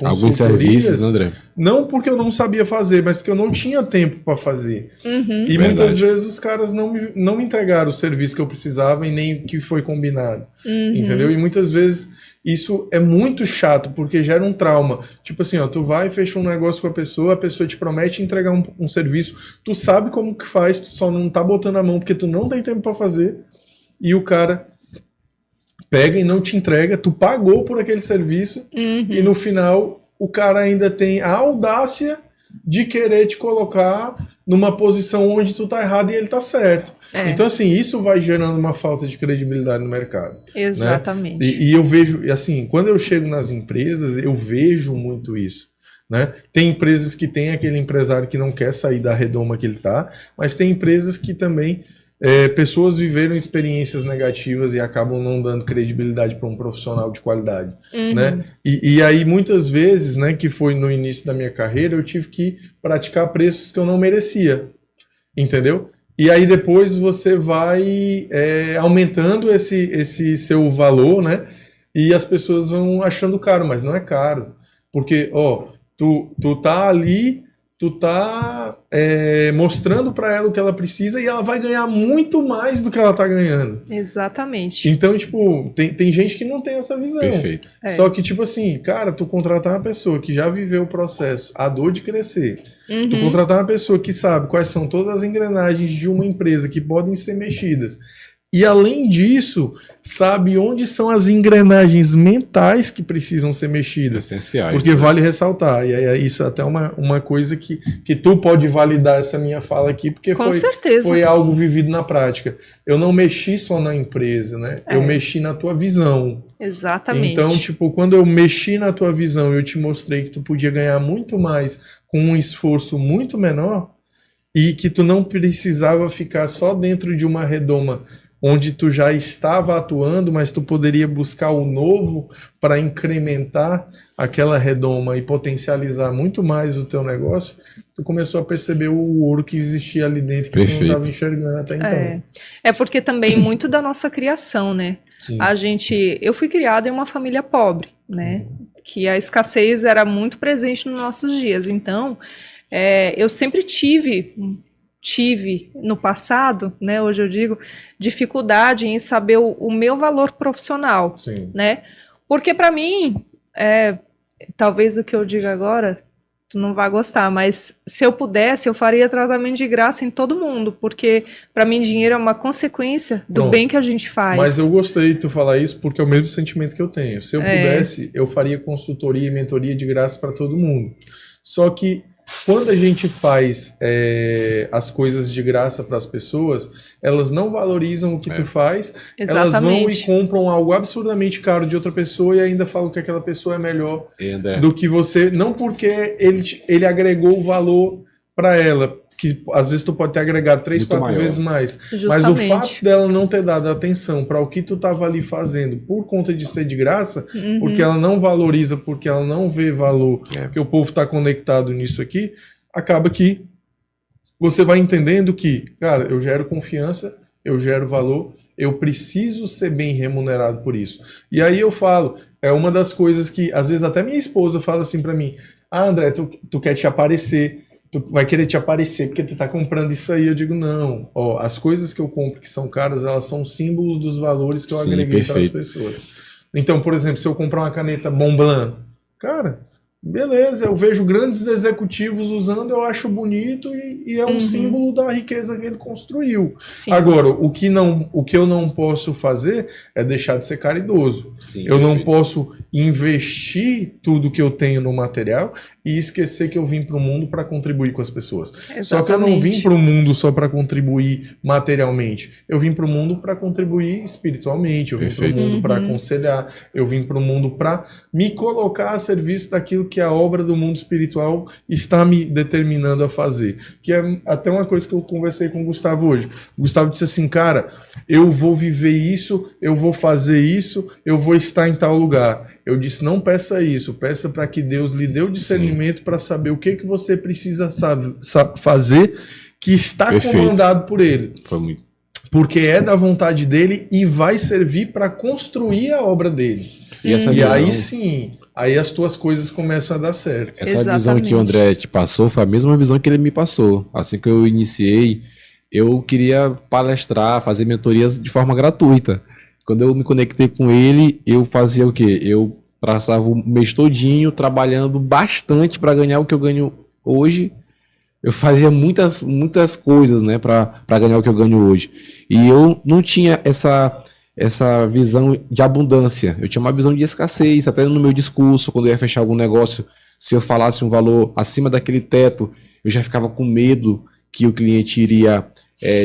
alguns serviços, André? Não porque eu não sabia fazer, mas porque eu não tinha tempo para fazer. E muitas vezes os caras não me entregaram o serviço que eu precisava e nem o que foi combinado, entendeu? E muitas vezes isso é muito chato, porque gera um trauma. Tipo assim, ó, tu vai e fecha um negócio com a pessoa te promete entregar um serviço, tu sabe como que faz, tu só não tá botando a mão porque tu não tem tempo pra fazer, e o cara pega e não te entrega, tu pagou por aquele serviço, e no final o cara ainda tem a audácia de querer te colocar numa posição onde tu tá errado e ele tá certo. Então, assim, isso vai gerando uma falta de credibilidade no mercado. Exatamente. Né? E eu vejo, assim, quando eu chego nas empresas, eu vejo muito isso. Né? Tem empresas que tem aquele empresário que não quer sair da redoma que ele tá, mas tem empresas que também pessoas viveram experiências negativas e acabam não dando credibilidade para um profissional de qualidade. Né? E aí, muitas vezes, né, que foi no início da minha carreira, eu tive que praticar preços que eu não merecia. Entendeu? E aí depois você vai aumentando esse seu valor, né? E as pessoas vão achando caro, mas não é caro. Porque, ó, tu tá ali, tu tá mostrando para ela o que ela precisa e ela vai ganhar muito mais do que ela tá ganhando. Exatamente. Então, tipo, tem gente que não tem essa visão. Perfeito. Só que, tipo assim, cara, tu contratar uma pessoa que já viveu o processo, a dor de crescer, tu contratar uma pessoa que sabe quais são todas as engrenagens de uma empresa que podem ser mexidas, e além disso, sabe onde são as engrenagens mentais que precisam ser mexidas. Essenciais. Porque vale ressaltar, e aí isso é até uma coisa que tu pode validar essa minha fala aqui, porque foi algo vivido na prática. Eu não mexi só na empresa, né? Eu mexi na tua visão. Exatamente. Então, tipo, quando eu mexi na tua visão e eu te mostrei que tu podia ganhar muito mais com um esforço muito menor e que tu não precisava ficar só dentro de uma redoma onde tu já estava atuando, mas tu poderia buscar o novo para incrementar aquela redoma e potencializar muito mais o teu negócio, tu começou a perceber o ouro que existia ali dentro que tu não estava enxergando até então. É porque também muito da nossa criação, né? Sim. Eu fui criada em uma família pobre, né? Que a escassez era muito presente nos nossos dias. Então, eu sempre tive no passado, né, hoje eu digo, dificuldade em saber o meu valor profissional, né, porque para mim, talvez o que eu diga agora, tu não vai gostar, mas se eu pudesse, eu faria tratamento de graça em todo mundo, porque para mim dinheiro é uma consequência do bem que a gente faz. Mas eu gostei de tu falar isso porque é o mesmo sentimento que eu tenho. Se eu pudesse, eu faria consultoria e mentoria de graça para todo mundo. Só que quando a gente faz as coisas de graça para as pessoas, elas não valorizam o que tu faz, elas vão e compram algo absurdamente caro de outra pessoa e ainda falam que aquela pessoa é melhor do que você, não porque ele agregou o valor para ela, que às vezes tu pode ter agregado 3, 4 vezes mais. Justamente. Mas o fato dela não ter dado atenção para o que tu estava ali fazendo por conta de ser de graça, porque ela não valoriza, porque ela não vê valor, porque o povo está conectado nisso aqui, acaba que você vai entendendo que, cara, eu gero confiança, eu gero valor, eu preciso ser bem remunerado por isso. E aí eu falo, é uma das coisas que às vezes até minha esposa fala assim para mim, André, tu quer te aparecer, tu vai querer te aparecer porque tu tá comprando isso aí. Eu digo, não. Ó, as coisas que eu compro que são caras, elas são símbolos dos valores que eu agreguei para as pessoas. Então, por exemplo, se eu comprar uma caneta Montblanc, cara, beleza, eu vejo grandes executivos usando, eu acho bonito e é um símbolo da riqueza que ele construiu. Sim. Agora, o que eu não posso fazer é deixar de ser caridoso. Sim, eu não posso investir tudo que eu tenho no material e esquecer que eu vim para o mundo para contribuir com as pessoas. Exatamente. Só que eu não vim para o mundo só para contribuir materialmente. Eu vim para o mundo para contribuir espiritualmente. Eu vim para o mundo para aconselhar. Eu vim para o mundo para me colocar a serviço daquilo que a obra do mundo espiritual está me determinando a fazer. Que é até uma coisa que eu conversei com o Gustavo hoje. O Gustavo disse assim, cara, eu vou viver isso, eu vou fazer isso, eu vou estar em tal lugar. Eu disse, não peça isso, peça para que Deus lhe dê o discernimento para saber o que você precisa fazer que está comandado por Ele. Foi muito. Porque é da vontade dEle e vai servir para construir a obra dEle. E aí sim, aí as tuas coisas começam a dar certo. Essa visão que o André te passou foi a mesma visão que ele me passou. Assim que eu iniciei, eu queria palestrar, fazer mentorias de forma gratuita. Quando eu me conectei com ele, eu fazia o quê? Eu passava o mês todinho trabalhando bastante para ganhar o que eu ganho hoje. Eu fazia muitas coisas, né, para ganhar o que eu ganho hoje. E eu não tinha essa visão de abundância. Eu tinha uma visão de escassez, até no meu discurso, quando eu ia fechar algum negócio, se eu falasse um valor acima daquele teto, eu já ficava com medo que o cliente iria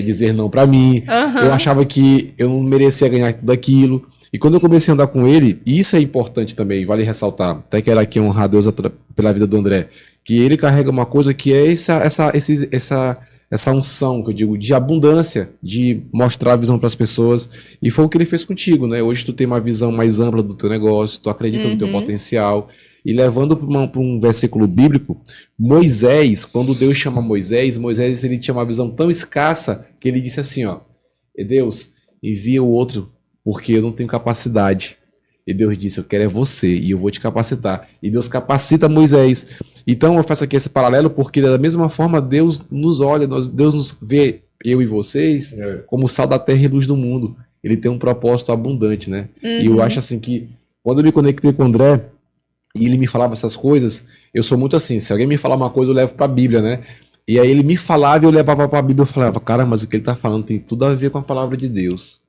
dizer não para mim. Eu achava que eu não merecia ganhar tudo aquilo. E quando eu comecei a andar com ele, e isso é importante também, vale ressaltar, até quero aqui honrar a Deus pela vida do André, que ele carrega uma coisa que é essa unção, que eu digo, de abundância, de mostrar a visão para as pessoas, e foi o que ele fez contigo, né? Hoje tu tem uma visão mais ampla do teu negócio, tu acredita no teu potencial, e levando para um versículo bíblico, Moisés, quando Deus chama Moisés ele tinha uma visão tão escassa, que ele disse assim, ó, Deus, envia o outro, porque eu não tenho capacidade. E Deus disse, eu quero é você, e eu vou te capacitar. E Deus capacita Moisés. Então eu faço aqui esse paralelo, porque da mesma forma Deus nos olha, Deus nos vê, eu e vocês, como sal da terra e luz do mundo. Ele tem um propósito abundante, né? E eu acho assim que, quando eu me conectei com o André, e ele me falava essas coisas, eu sou muito assim, se alguém me falar uma coisa, eu levo pra Bíblia, né? E aí ele me falava e eu levava pra Bíblia, eu falava, cara, mas o que ele tá falando tem tudo a ver com a palavra de Deus.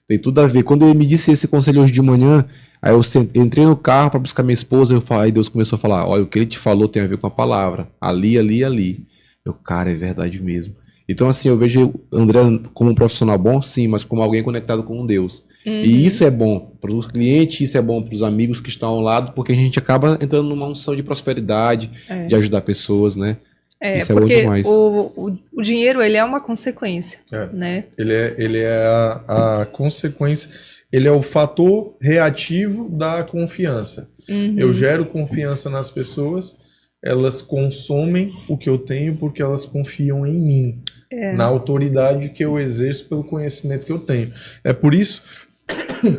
Tem tudo a ver. Quando ele me disse esse conselho hoje de manhã, aí eu entrei no carro para buscar minha esposa, aí Deus começou a falar, olha, o que ele te falou tem a ver com a palavra. Ali, ali, ali. Eu, cara, é verdade mesmo. Então, assim, eu vejo o André como um profissional bom, sim, mas como alguém conectado com Deus. E isso é bom para os clientes, isso é bom para os amigos que estão ao lado, porque a gente acaba entrando numa unção de prosperidade, de ajudar pessoas, né? Isso porque é bom demais. O dinheiro, ele é uma consequência, né? Ele é a consequência, ele é o fator reativo da confiança. Eu gero confiança nas pessoas, elas consomem o que eu tenho porque elas confiam em mim, na autoridade que eu exerço pelo conhecimento que eu tenho. É por isso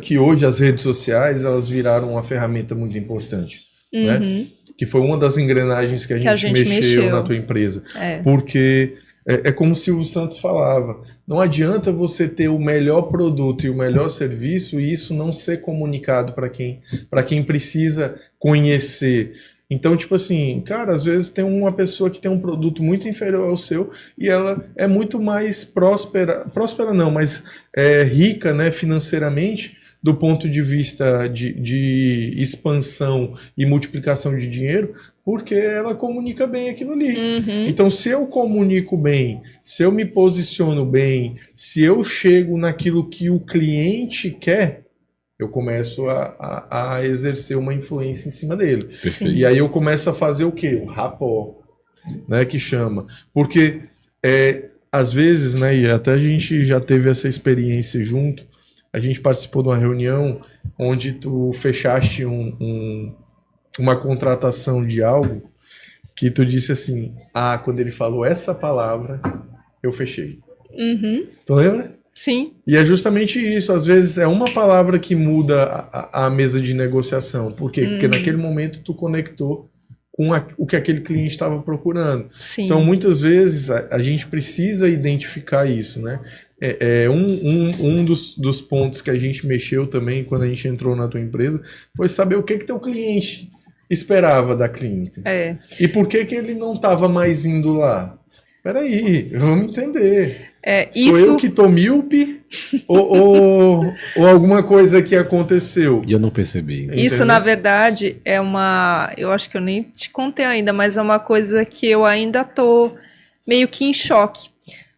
que hoje as redes sociais, elas viraram uma ferramenta muito importante, né? Que foi uma das engrenagens que a gente mexeu na tua empresa. Porque é como o Silvio Santos falava, não adianta você ter o melhor produto e o melhor serviço e isso não ser comunicado para quem precisa conhecer. Então, tipo assim, cara, às vezes tem uma pessoa que tem um produto muito inferior ao seu e ela é muito mais próspera não, mas rica, né, financeiramente, do ponto de vista de expansão e multiplicação de dinheiro, porque ela comunica bem aquilo ali. Então, se eu comunico bem, se eu me posiciono bem, se eu chego naquilo que o cliente quer, eu começo a exercer uma influência em cima dele. Perfeito. E aí eu começo a fazer o quê? O rapport, né, que chama. Porque, às vezes, né, e até a gente já teve essa experiência junto, a gente participou de uma reunião onde tu fechaste uma contratação de algo que tu disse assim, quando ele falou essa palavra, eu fechei. Tu lembra? Sim. E é justamente isso, às vezes é uma palavra que muda a mesa de negociação. Por quê? Porque naquele momento tu conectou com o que aquele cliente estava procurando. Sim. Então, muitas vezes, a gente precisa identificar isso, né? Um dos pontos que a gente mexeu também quando a gente entrou na tua empresa foi saber o que teu cliente esperava da clínica. E por que ele não estava mais indo lá? Peraí, vamos entender. Sou eu que tô míope ou alguma coisa que aconteceu? E eu não percebi. Isso, na verdade, eu acho que eu nem te contei ainda, mas é uma coisa que eu ainda tô meio que em choque.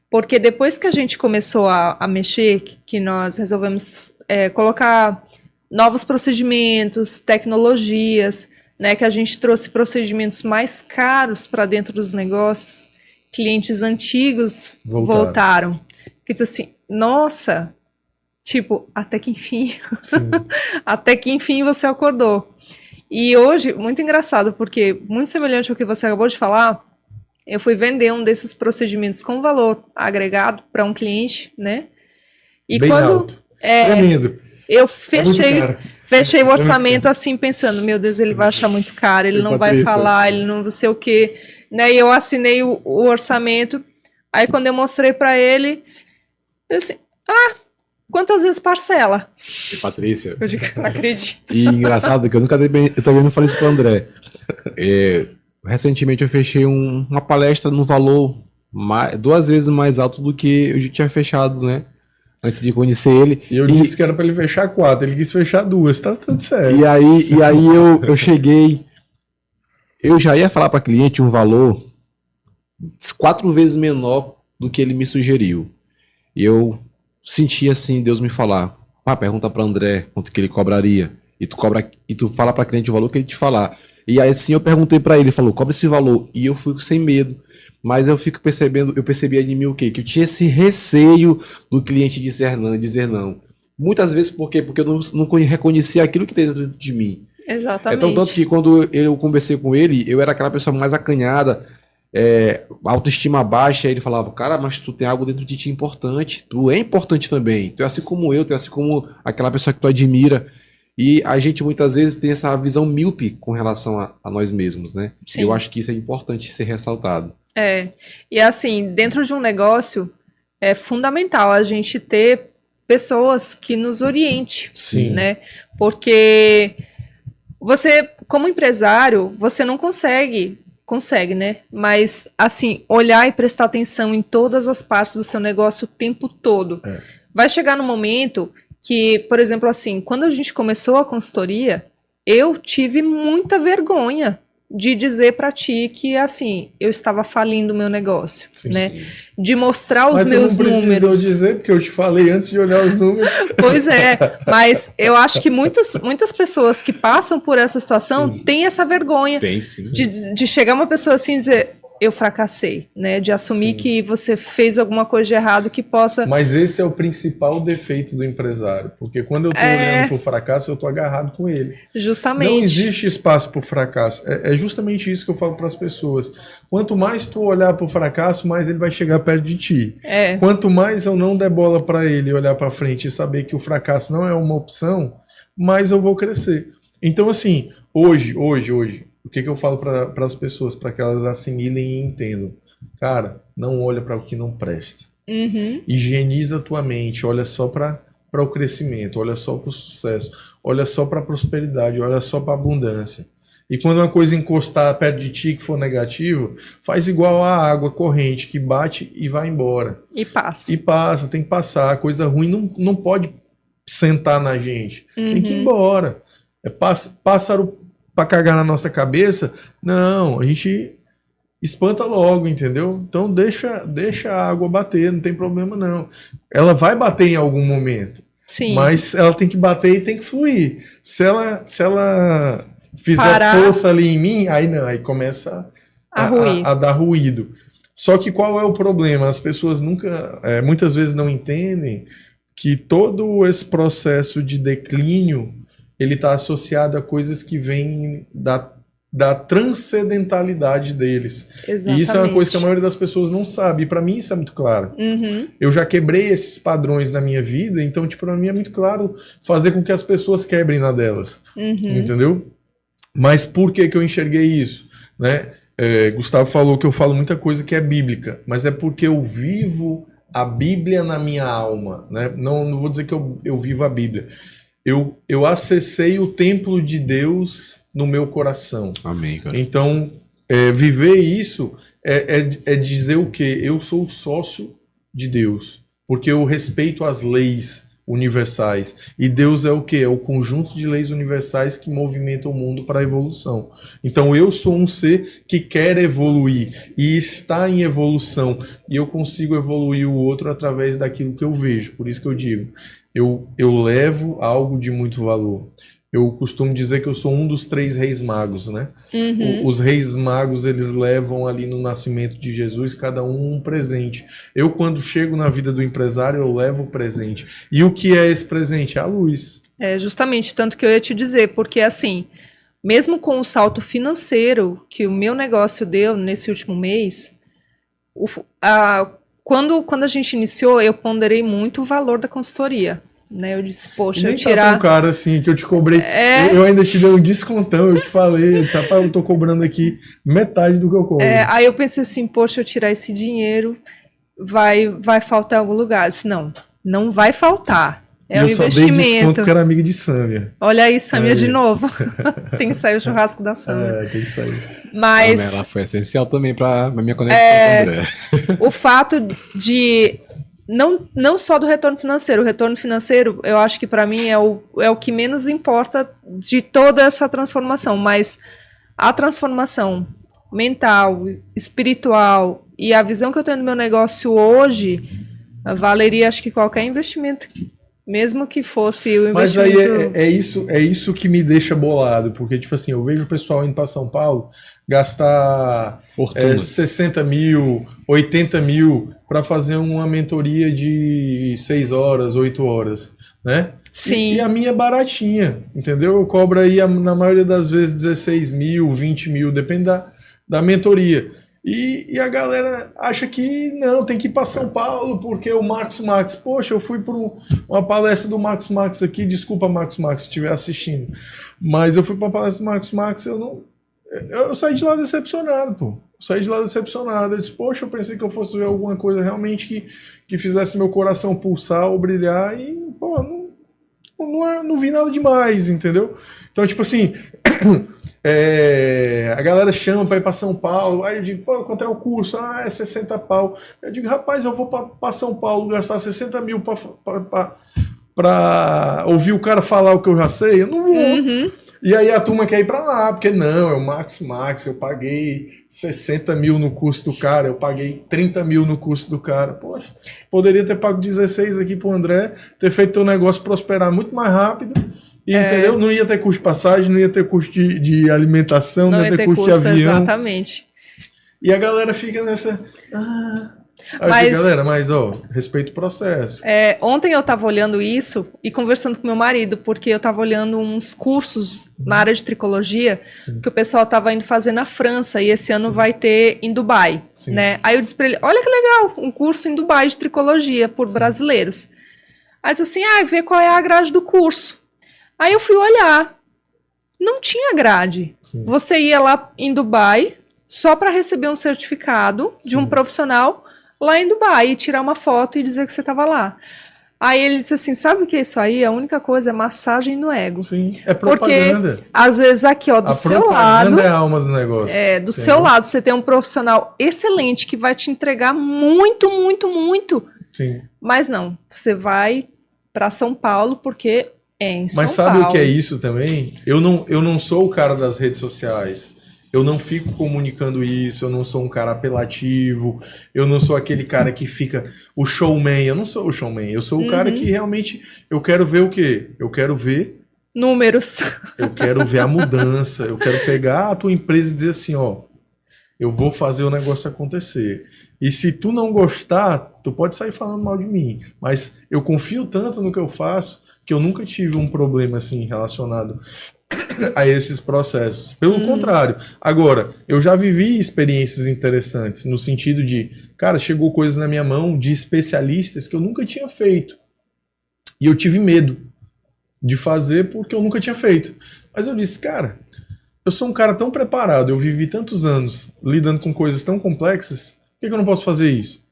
Porque depois que a gente começou a mexer, que nós resolvemos colocar novos procedimentos, tecnologias, né, que a gente trouxe procedimentos mais caros para dentro dos negócios, clientes antigos voltaram. Que diz assim, nossa, tipo, até que enfim, até que enfim você acordou. E hoje, muito engraçado, porque muito semelhante ao que você acabou de falar, eu fui vender um desses procedimentos com valor agregado para um cliente, né? E bem quando alto. Tremendo. eu fechei o orçamento assim, pensando, meu Deus, ele vai achar muito caro, ele não vai falar, ele não sei o quê. Né, e eu assinei o orçamento, aí quando eu mostrei para ele, eu assim, quantas vezes parcela? E Patrícia. Eu digo, não acredito. E engraçado que eu também não falei isso pro André. Recentemente eu fechei uma palestra no valor 2 vezes mais alto do que eu já tinha fechado, né? Antes de conhecer ele. E eu disse que era para ele fechar 4, ele quis fechar 2, tá tudo certo. E aí eu cheguei. Eu já ia falar para cliente um valor 4 vezes menor do que ele me sugeriu. E eu senti assim, Deus me falar, pergunta para André quanto que ele cobraria. E tu fala para cliente o valor que ele te falar. E aí assim eu perguntei para ele, falou, cobra esse valor. E eu fui sem medo. Mas eu fico percebendo, eu percebi em mim o quê? Que eu tinha esse receio do cliente dizer não. Muitas vezes por quê? Porque eu não reconhecia aquilo que tem dentro de mim. Exatamente. Então, tanto que quando eu conversei com ele, eu era aquela pessoa mais acanhada, autoestima baixa, e ele falava, cara, mas tu tem algo dentro de ti importante, tu é importante também, tu é assim como eu, tu é assim como aquela pessoa que tu admira, e a gente muitas vezes tem essa visão míope com relação a nós mesmos, né? Sim. Eu acho que isso é importante ser ressaltado. E assim, dentro de um negócio, é fundamental a gente ter pessoas que nos oriente, Sim. Né? Porque você, como empresário, você não consegue, né? Mas, assim, olhar e prestar atenção em todas as partes do seu negócio o tempo todo. Vai chegar no momento que, por exemplo, assim, quando a gente começou a consultoria, eu tive muita vergonha de dizer para ti que, assim, eu estava falindo o meu negócio, né? Sim. De mostrar os meus números. Mas não precisou dizer, porque eu te falei antes de olhar os números. Pois é, mas eu acho que muitas pessoas que passam por essa situação têm essa vergonha. Tem, sim. De chegar uma pessoa assim e dizer, eu fracassei, né? De assumir que você fez alguma coisa de errado que possa... Mas esse é o principal defeito do empresário, porque quando eu tô olhando pro fracasso, eu tô agarrado com ele. Justamente. Não existe espaço pro fracasso. É justamente isso que eu falo para as pessoas. Quanto mais tu olhar pro fracasso, mais ele vai chegar perto de ti. Quanto mais eu não der bola para ele, olhar para frente e saber que o fracasso não é uma opção, mais eu vou crescer. Então, assim, hoje, o que eu falo para as pessoas, para que elas assimilem e entendam? Cara, não olha para o que não presta. Higieniza a tua mente, olha só para o crescimento, olha só para o sucesso, olha só para a prosperidade, olha só para a abundância. E quando uma coisa encostar perto de ti que for negativo, faz igual a água corrente que bate e vai embora. E passa. Tem que passar. A coisa ruim não pode sentar na gente. Tem que ir embora. Pássaro para cagar na nossa cabeça, não, a gente espanta logo, entendeu? Então deixa a água bater, não tem problema não. Ela vai bater em algum momento, mas ela tem que bater e tem que fluir. Se ela fizer força ali em mim, aí começa a dar ruído. Só que qual é o problema? As pessoas muitas vezes não entendem que todo esse processo de declínio ele está associado a coisas que vêm da transcendentalidade deles. Exatamente. E isso é uma coisa que a maioria das pessoas não sabe. E para mim isso é muito claro. Eu já quebrei esses padrões na minha vida, então para mim é muito claro fazer com que as pessoas quebrem na delas. Entendeu? Mas por que eu enxerguei isso? né? Gustavo falou que eu falo muita coisa que é bíblica, mas é porque eu vivo a Bíblia na minha alma, né? Não vou dizer que eu vivo a Bíblia. Eu acessei o templo de Deus no meu coração. Amém, cara. Então, viver isso é dizer o quê? Eu sou sócio de Deus, porque eu respeito as leis universais. E Deus é o quê? É o conjunto de leis universais que movimenta o mundo para a evolução. Então eu sou um ser que quer evoluir e está em evolução. E eu consigo evoluir o outro através daquilo que eu vejo. Por isso que eu digo, eu levo algo de muito valor. Eu costumo dizer que eu sou um dos 3 reis magos, né? Uhum. Os reis magos, eles levam ali no nascimento de Jesus, cada um presente. Eu, quando chego na vida do empresário, eu levo o presente. E o que é esse presente? A luz. Justamente, tanto que eu ia te dizer, porque assim, mesmo com o salto financeiro que o meu negócio deu nesse último mês, quando a gente iniciou, eu ponderei muito o valor da consultoria. Né, eu disse, poxa, Nem tá tão caro assim, que eu te cobrei. Eu ainda te dei um descontão, eu te falei, eu disse, rapaz, eu tô cobrando aqui metade do que eu cobro. Aí eu pensei assim, poxa, eu tirar esse dinheiro, vai faltar em algum lugar. Eu disse, não vai faltar. É um investimento. Eu só dei desconto porque era amiga de Sâmia. Olha aí, Sâmia de novo. Tem que sair o churrasco da Sâmia. Tem que sair. Mas Sâmia, ela foi essencial também para minha conexão com o André. O fato de não só do retorno financeiro. O retorno financeiro, eu acho que para mim é o que menos importa de toda essa transformação, mas a transformação mental, espiritual e a visão que eu tenho do meu negócio hoje valeria, acho que qualquer investimento, mesmo que fosse o investimento... Mas aí é isso que me deixa bolado, porque tipo assim, eu vejo o pessoal indo para São Paulo gastar 60 mil, 80 mil para fazer uma mentoria de 6 horas, 8 horas, né? Sim. E a minha é baratinha, entendeu? Eu cobro aí, na maioria das vezes, 16 mil, 20 mil, depende da mentoria. E a galera acha que não, tem que ir para São Paulo, porque o Marcos Max... Poxa, eu fui para uma palestra do Marcos Max aqui, desculpa, Marcos Max, se estiver assistindo, mas eu fui para a palestra do Marcos Max, eu saí de lá decepcionado, pô. Saí de lá decepcionado. Eu disse, poxa, eu pensei que eu fosse ver alguma coisa realmente que fizesse meu coração pulsar ou brilhar e, pô, não vi nada demais, entendeu? Então, tipo assim, a galera chama para ir para São Paulo, aí eu digo, pô, quanto é o curso? É 60 pau. Eu digo, rapaz, eu vou para São Paulo gastar 60 mil para ouvir o cara falar o que eu já sei? Eu não vou. Uhum. E aí a turma quer ir pra lá, porque não, é o Max, eu paguei 60 mil no curso do cara, eu paguei 30 mil no curso do cara. Poxa, poderia ter pago 16 aqui pro André, ter feito teu negócio prosperar muito mais rápido, e, entendeu? Não ia ter custo de passagem, não ia ter custo de alimentação, não ia ter custo de avião. Exatamente. E a galera fica nessa... Mas respeito o processo. Ontem eu estava olhando isso e conversando com meu marido, porque eu estava olhando uns cursos na área de tricologia que o pessoal estava indo fazer na França e esse ano vai ter em Dubai, né? Aí eu disse para ele, olha que legal, um curso em Dubai de tricologia por brasileiros. Aí ele disse assim, vê qual é a grade do curso. Aí eu fui olhar, não tinha grade. Você ia lá em Dubai só para receber um certificado de um profissional lá em Dubai, e tirar uma foto e dizer que você estava lá. Aí ele disse assim, sabe o que é isso aí? A única coisa é massagem no ego. Sim, é propaganda. Porque, às vezes, aqui, ó, do seu lado... A propaganda é a alma do negócio. Do seu lado, você tem um profissional excelente que vai te entregar muito, muito, muito. Sim. Mas não, você vai para São Paulo porque é em São Paulo. Mas sabe o que é isso também? Eu não sou o cara das redes sociais. Eu não fico comunicando isso, eu não sou um cara apelativo, eu não sou aquele cara que fica o showman, eu não sou o showman, eu sou o cara que realmente, eu quero ver o quê? Eu quero ver... números. Eu quero ver a mudança, eu quero pegar a tua empresa e dizer assim, ó, eu vou fazer o negócio acontecer. E se tu não gostar, tu pode sair falando mal de mim, mas eu confio tanto no que eu faço que eu nunca tive um problema assim relacionado a esses processos. Pelo contrário. Agora, eu já vivi experiências interessantes no sentido de, cara, chegou coisas na minha mão de especialistas que eu nunca tinha feito. E eu tive medo de fazer porque eu nunca tinha feito. Mas eu disse, cara, eu sou um cara tão preparado, eu vivi tantos anos lidando com coisas tão complexas, por que eu não posso fazer isso?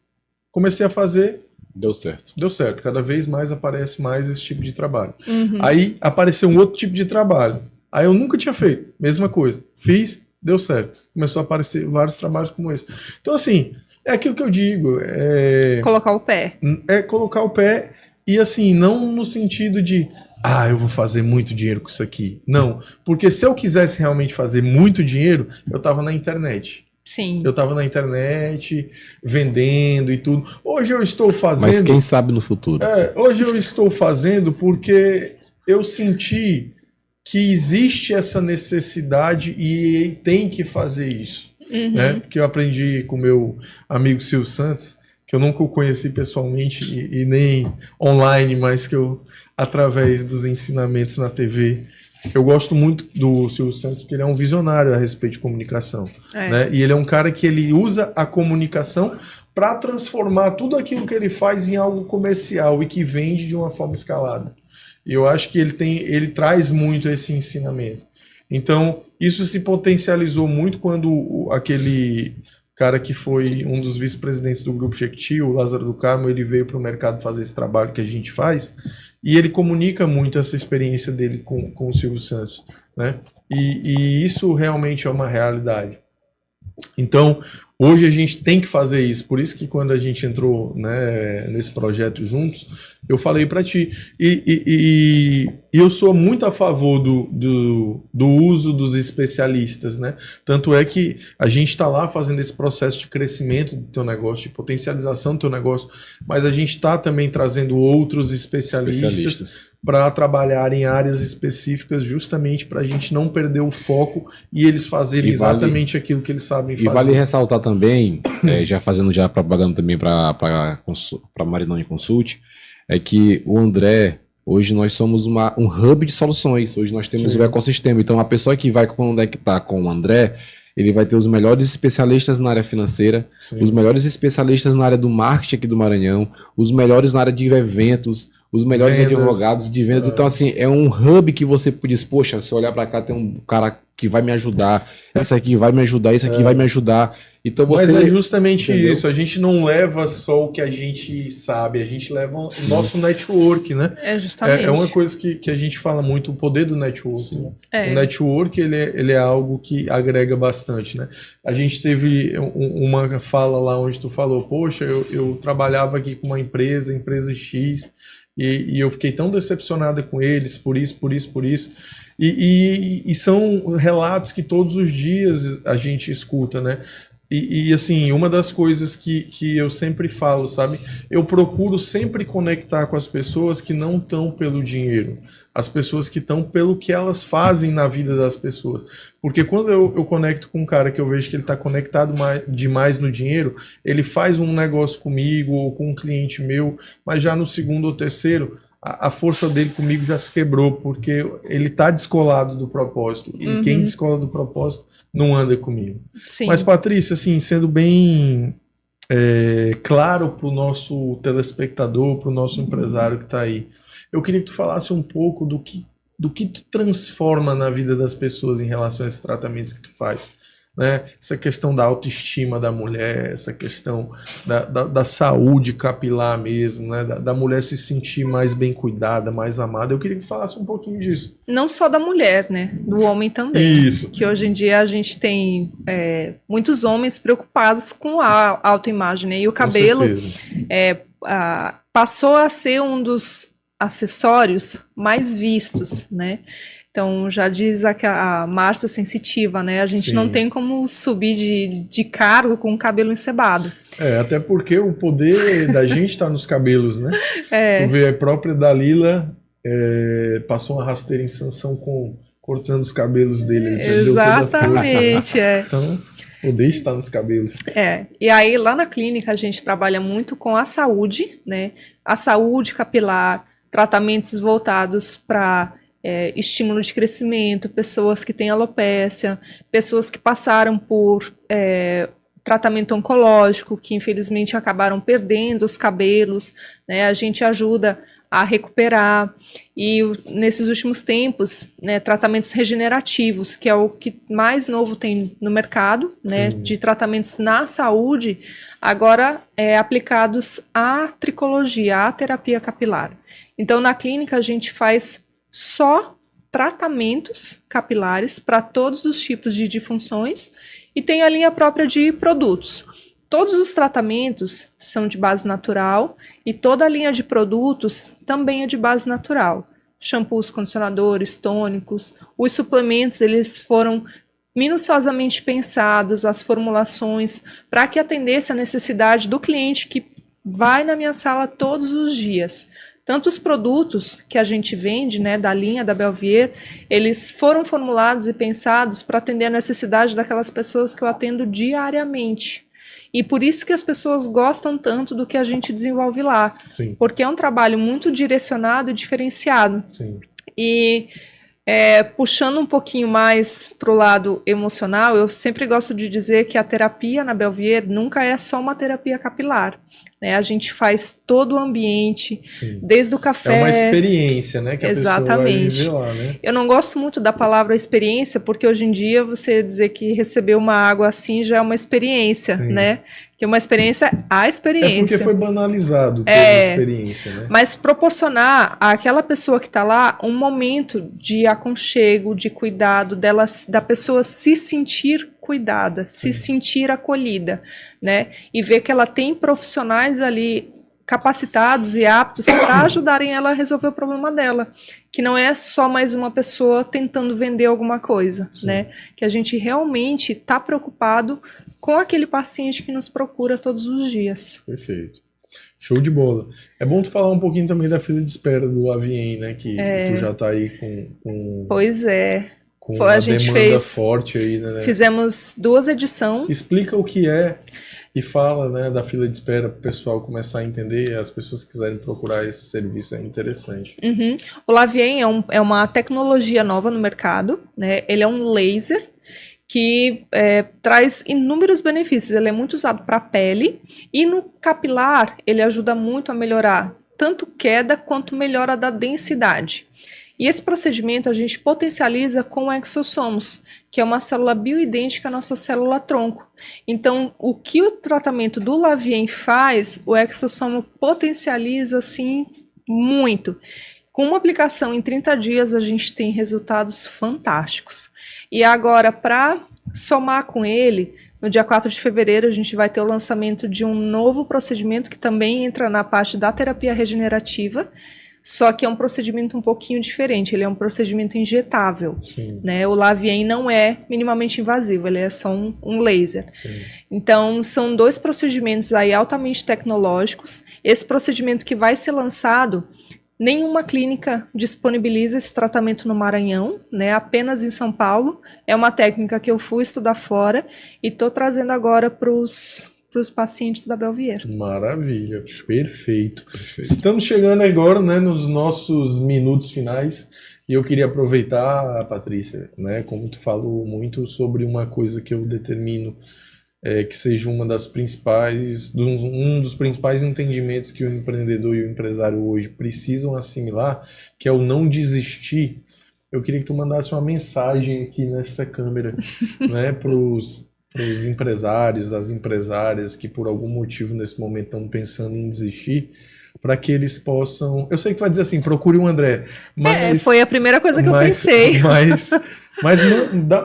Comecei a fazer, deu certo. Deu certo, cada vez mais aparece mais esse tipo de trabalho. Aí apareceu um outro tipo de trabalho, aí eu nunca tinha feito, mesma coisa, fiz, deu certo, começou a aparecer vários trabalhos como esse. Então assim, é aquilo que eu digo, colocar o pé. É colocar o pé e assim, não no sentido de eu vou fazer muito dinheiro com isso aqui. Não, porque se eu quisesse realmente fazer muito dinheiro, eu tava na internet. Sim. Eu tava na internet, vendendo e tudo. Hoje eu estou fazendo... Mas quem sabe no futuro? Hoje eu estou fazendo porque eu senti que existe essa necessidade e tem que fazer isso. Né? Porque eu aprendi com meu amigo Silvio Santos, que eu nunca o conheci pessoalmente e nem online, mas que eu, através dos ensinamentos na TV, eu gosto muito do Silvio Santos porque ele é um visionário a respeito de comunicação. Né? E ele é um cara que ele usa a comunicação para transformar tudo aquilo que ele faz em algo comercial e que vende de uma forma escalada. E eu acho que ele traz muito esse ensinamento. Então, isso se potencializou muito quando aquele cara que foi um dos vice-presidentes do Grupo Jequiti, o Lázaro do Carmo, ele veio para o mercado fazer esse trabalho que a gente faz, e ele comunica muito essa experiência dele com o Silvio Santos, né? E isso realmente é uma realidade. Então, hoje a gente tem que fazer isso. Por isso que quando a gente entrou, né, nesse projeto juntos, eu falei para ti. E eu sou muito a favor do uso dos especialistas, né? Tanto é que a gente está lá fazendo esse processo de crescimento do teu negócio, de potencialização do teu negócio, mas a gente está também trazendo outros especialistas para trabalhar em áreas específicas, justamente para a gente não perder o foco e eles fazerem exatamente aquilo que eles sabem fazer. E vale ressaltar também, já fazendo propaganda também para Marinoni Consult, é que o André, hoje nós somos um hub de soluções, hoje nós temos o ecossistema, então a pessoa que vai conectar com o André, ele vai ter os melhores especialistas na área financeira, os melhores especialistas na área do marketing aqui do Maranhão, os melhores na área de eventos, os melhores advogados de vendas. Então, assim, é um hub que você diz, poxa, se eu olhar para cá, tem um cara que vai me ajudar, esse aqui vai me ajudar, esse aqui vai me ajudar. Então, você... Mas é justamente isso, a gente não leva só o que a gente sabe, a gente leva o nosso network, né? É justamente. É uma coisa que a gente fala muito, o poder do network. Né? O network, ele é algo que agrega bastante, né? A gente teve uma fala lá onde tu falou, poxa, eu trabalhava aqui com uma empresa X, e eu fiquei tão decepcionada com eles, por isso. E são relatos que todos os dias a gente escuta, né? E assim, uma das coisas que eu sempre falo, sabe? Eu procuro sempre conectar com as pessoas que não estão pelo dinheiro. As pessoas que estão pelo que elas fazem na vida das pessoas. Porque quando eu conecto com um cara que eu vejo que ele está conectado demais no dinheiro, ele faz um negócio comigo ou com um cliente meu, mas já no segundo ou terceiro, a força dele comigo já se quebrou, porque ele está descolado do propósito. E quem descola do propósito não anda comigo. Sim. Mas, Patrícia, assim, sendo bem claro para o nosso telespectador, para o nosso empresário que está aí, eu queria que tu falasse um pouco do que tu transforma na vida das pessoas em relação a esses tratamentos que tu faz. Né? Essa questão da autoestima da mulher, essa questão da saúde capilar mesmo, né? Da mulher se sentir mais bem cuidada, mais amada. Eu queria que tu falasse um pouquinho disso. Não só da mulher, né? Do homem também. Isso. Que hoje em dia a gente tem muitos homens preocupados com a autoimagem, né? E o cabelo passou a ser um dos acessórios mais vistos, né? Então, já diz a Márcia Sensitiva, né? A gente não tem como subir de cargo com o cabelo encebado. Até porque o poder da gente está nos cabelos, né? Tu vê, a própria Dalila passou uma rasteira em Sansão cortando os cabelos dele. Ele perdeu toda a força, né? Então, o poder está nos cabelos. E aí, lá na clínica, a gente trabalha muito com a saúde, né? A saúde capilar, tratamentos voltados para... estímulo de crescimento, pessoas que têm alopécia, pessoas que passaram por tratamento oncológico, que infelizmente acabaram perdendo os cabelos, né? A gente ajuda a recuperar. E nesses últimos tempos, né, tratamentos regenerativos, que é o que mais novo tem no mercado, né, de tratamentos na saúde, agora aplicados à tricologia, à terapia capilar. Então, na clínica, a gente faz só tratamentos capilares para todos os tipos de disfunções e tem a linha própria de produtos. Todos os tratamentos são de base natural e toda a linha de produtos também é de base natural. Shampoos, condicionadores, tônicos, os suplementos, eles foram minuciosamente pensados, as formulações, para que atendesse a necessidade do cliente que vai na minha sala todos os dias. Tanto os produtos que a gente vende, né, da linha da Belvier, eles foram formulados e pensados para atender a necessidade daquelas pessoas que eu atendo diariamente. E por isso que as pessoas gostam tanto do que a gente desenvolve lá. Sim. Porque é um trabalho muito direcionado e diferenciado. Sim. E puxando um pouquinho mais para o lado emocional, eu sempre gosto de dizer que a terapia na Belvier nunca é só uma terapia capilar. Né? A gente faz todo o ambiente, Sim. desde o café. É uma experiência, né? Que Exatamente. A pessoa vai viver lá, né? Eu não gosto muito da palavra experiência, porque hoje em dia você dizer que receber uma água assim já é uma experiência, Sim. né? Que uma experiência, a experiência. É porque foi banalizado toda a experiência, né? Mas proporcionar àquela pessoa que está lá um momento de aconchego, de cuidado, da pessoa se sentir cuidada, se sentir acolhida, né? E ver que ela tem profissionais ali capacitados e aptos para ajudarem ela a resolver o problema dela, que não é só mais uma pessoa tentando vender alguma coisa, né? Que a gente realmente está preocupado com aquele paciente que nos procura todos os dias. Perfeito. Show de bola. É bom tu falar um pouquinho também da fila de espera do Avien, né? Que tu já tá aí com Pois é. Com a gente demanda forte aí, né? Fizemos 2 edições. Explica o que é e fala, né, da fila de espera para o pessoal começar a entender, as pessoas que quiserem procurar esse serviço, é interessante. Uhum. O Lavien é uma tecnologia nova no mercado, né? Ele é um laser que traz inúmeros benefícios. Ele é muito usado para a pele e no capilar ele ajuda muito a melhorar tanto queda quanto melhora da densidade. E esse procedimento a gente potencializa com exossomos, que é uma célula bioidêntica à nossa célula tronco. Então, o que o tratamento do Lavien faz, o exossomo potencializa, assim, muito. Com uma aplicação em 30 dias, a gente tem resultados fantásticos. E agora, para somar com ele, no dia 4 de fevereiro, a gente vai ter o lançamento de um novo procedimento que também entra na parte da terapia regenerativa, só que é um procedimento um pouquinho diferente, ele é um procedimento injetável, né? O Lavien não é minimamente invasivo, ele é só um laser. Sim. Então, são 2 procedimentos aí altamente tecnológicos. Esse procedimento que vai ser lançado, nenhuma clínica disponibiliza esse tratamento no Maranhão, né? Apenas em São Paulo. É uma técnica que eu fui estudar fora e estou trazendo agora para os pacientes da Belvier. Maravilha, perfeito. Estamos chegando agora, né, nos nossos minutos finais e eu queria aproveitar, Patrícia, né, como tu falou muito sobre uma coisa que eu determino que seja um dos principais entendimentos que o empreendedor e o empresário hoje precisam assimilar, que é o não desistir. Eu queria que tu mandasse uma mensagem aqui nessa câmera, né, para os empresários, as empresárias que por algum motivo nesse momento estão pensando em desistir, para que eles possam... Eu sei que tu vai dizer assim, procure o André, mas... foi a primeira coisa que eu pensei. Mas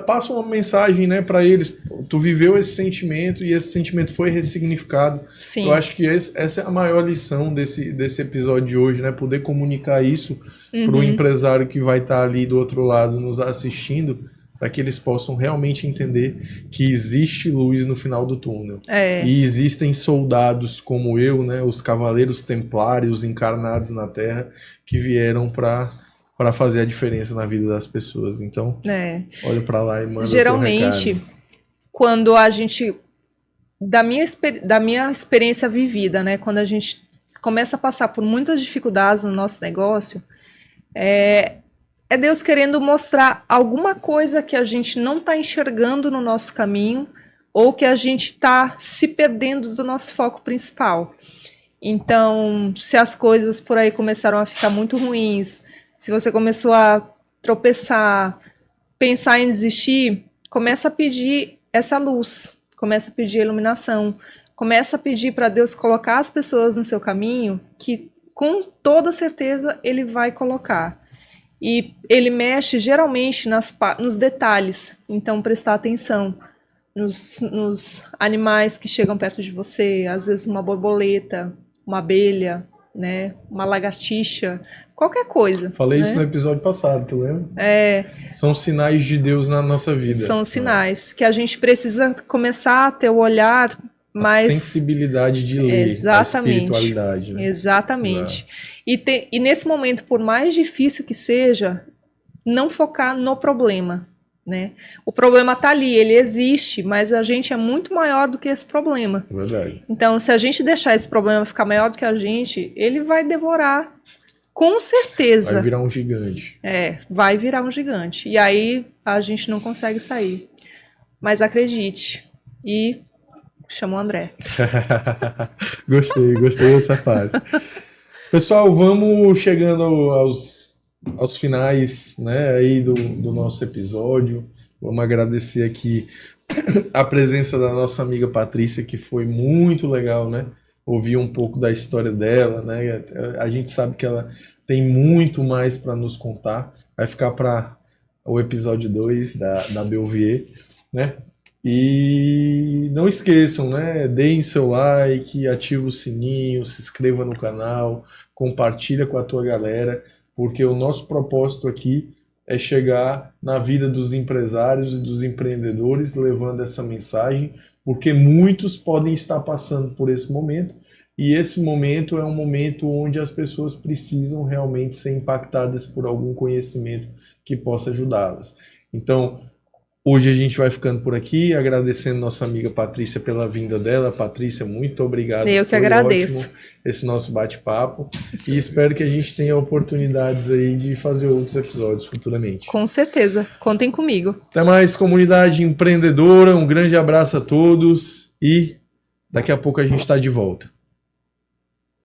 passa uma mensagem, né, para eles. Tu viveu esse sentimento e esse sentimento foi ressignificado. Sim. Eu acho que essa é a maior lição desse episódio de hoje, né? Poder comunicar isso para o empresário que vai estar ali do outro lado nos assistindo, para que eles possam realmente entender que existe luz no final do túnel. E existem soldados como eu, né, os cavaleiros templários encarnados na Terra, que vieram para fazer a diferença na vida das pessoas. Então, olha para lá e manda geralmente, quando a gente... Da minha experiência vivida, né, quando a gente começa a passar por muitas dificuldades no nosso negócio, é Deus querendo mostrar alguma coisa que a gente não está enxergando no nosso caminho, ou que a gente está se perdendo do nosso foco principal. Então, se as coisas por aí começaram a ficar muito ruins, se você começou a tropeçar, pensar em desistir, começa a pedir essa luz, começa a pedir a iluminação, começa a pedir para Deus colocar as pessoas no seu caminho, que com toda certeza Ele vai colocar. E Ele mexe geralmente nos detalhes, então prestar atenção nos animais que chegam perto de você, às vezes uma borboleta, uma abelha, né, uma lagartixa, qualquer coisa. Falei, né, isso no né? episódio passado, tu lembra? É. São sinais de Deus na nossa vida. São sinais que a gente precisa começar a ter o olhar mais... A sensibilidade de ler, exatamente, a espiritualidade. Né? Exatamente. E nesse momento, por mais difícil que seja, não focar no problema. Né? O problema está ali, ele existe, mas a gente é muito maior do que esse problema. Verdade. Então, se a gente deixar esse problema ficar maior do que a gente, ele vai devorar, com certeza. Vai virar um gigante. Vai virar um gigante. E aí a gente não consegue sair. Mas acredite. E chama o André. Gostei dessa parte. Pessoal, vamos chegando aos finais, né, aí do nosso episódio. Vamos agradecer aqui a presença da nossa amiga Patrícia, que foi muito legal, né? Ouvir um pouco da história dela, né? A gente sabe que ela tem muito mais para nos contar. Vai ficar para o episódio 2 da Belvier, né? E não esqueçam, né? Deem seu like, ativa o sininho, se inscreva no canal, compartilha com a tua galera, porque o nosso propósito aqui é chegar na vida dos empresários e dos empreendedores, levando essa mensagem, porque muitos podem estar passando por esse momento, e esse momento é um momento onde as pessoas precisam realmente ser impactadas por algum conhecimento que possa ajudá-las. Então, hoje a gente vai ficando por aqui, agradecendo nossa amiga Patrícia pela vinda dela. Patrícia, muito obrigado. Eu que agradeço. Ótimo esse nosso bate-papo e espero que a gente tenha oportunidades aí de fazer outros episódios futuramente. Com certeza, contem comigo. Até mais, comunidade empreendedora, um grande abraço a todos e daqui a pouco a gente está de volta.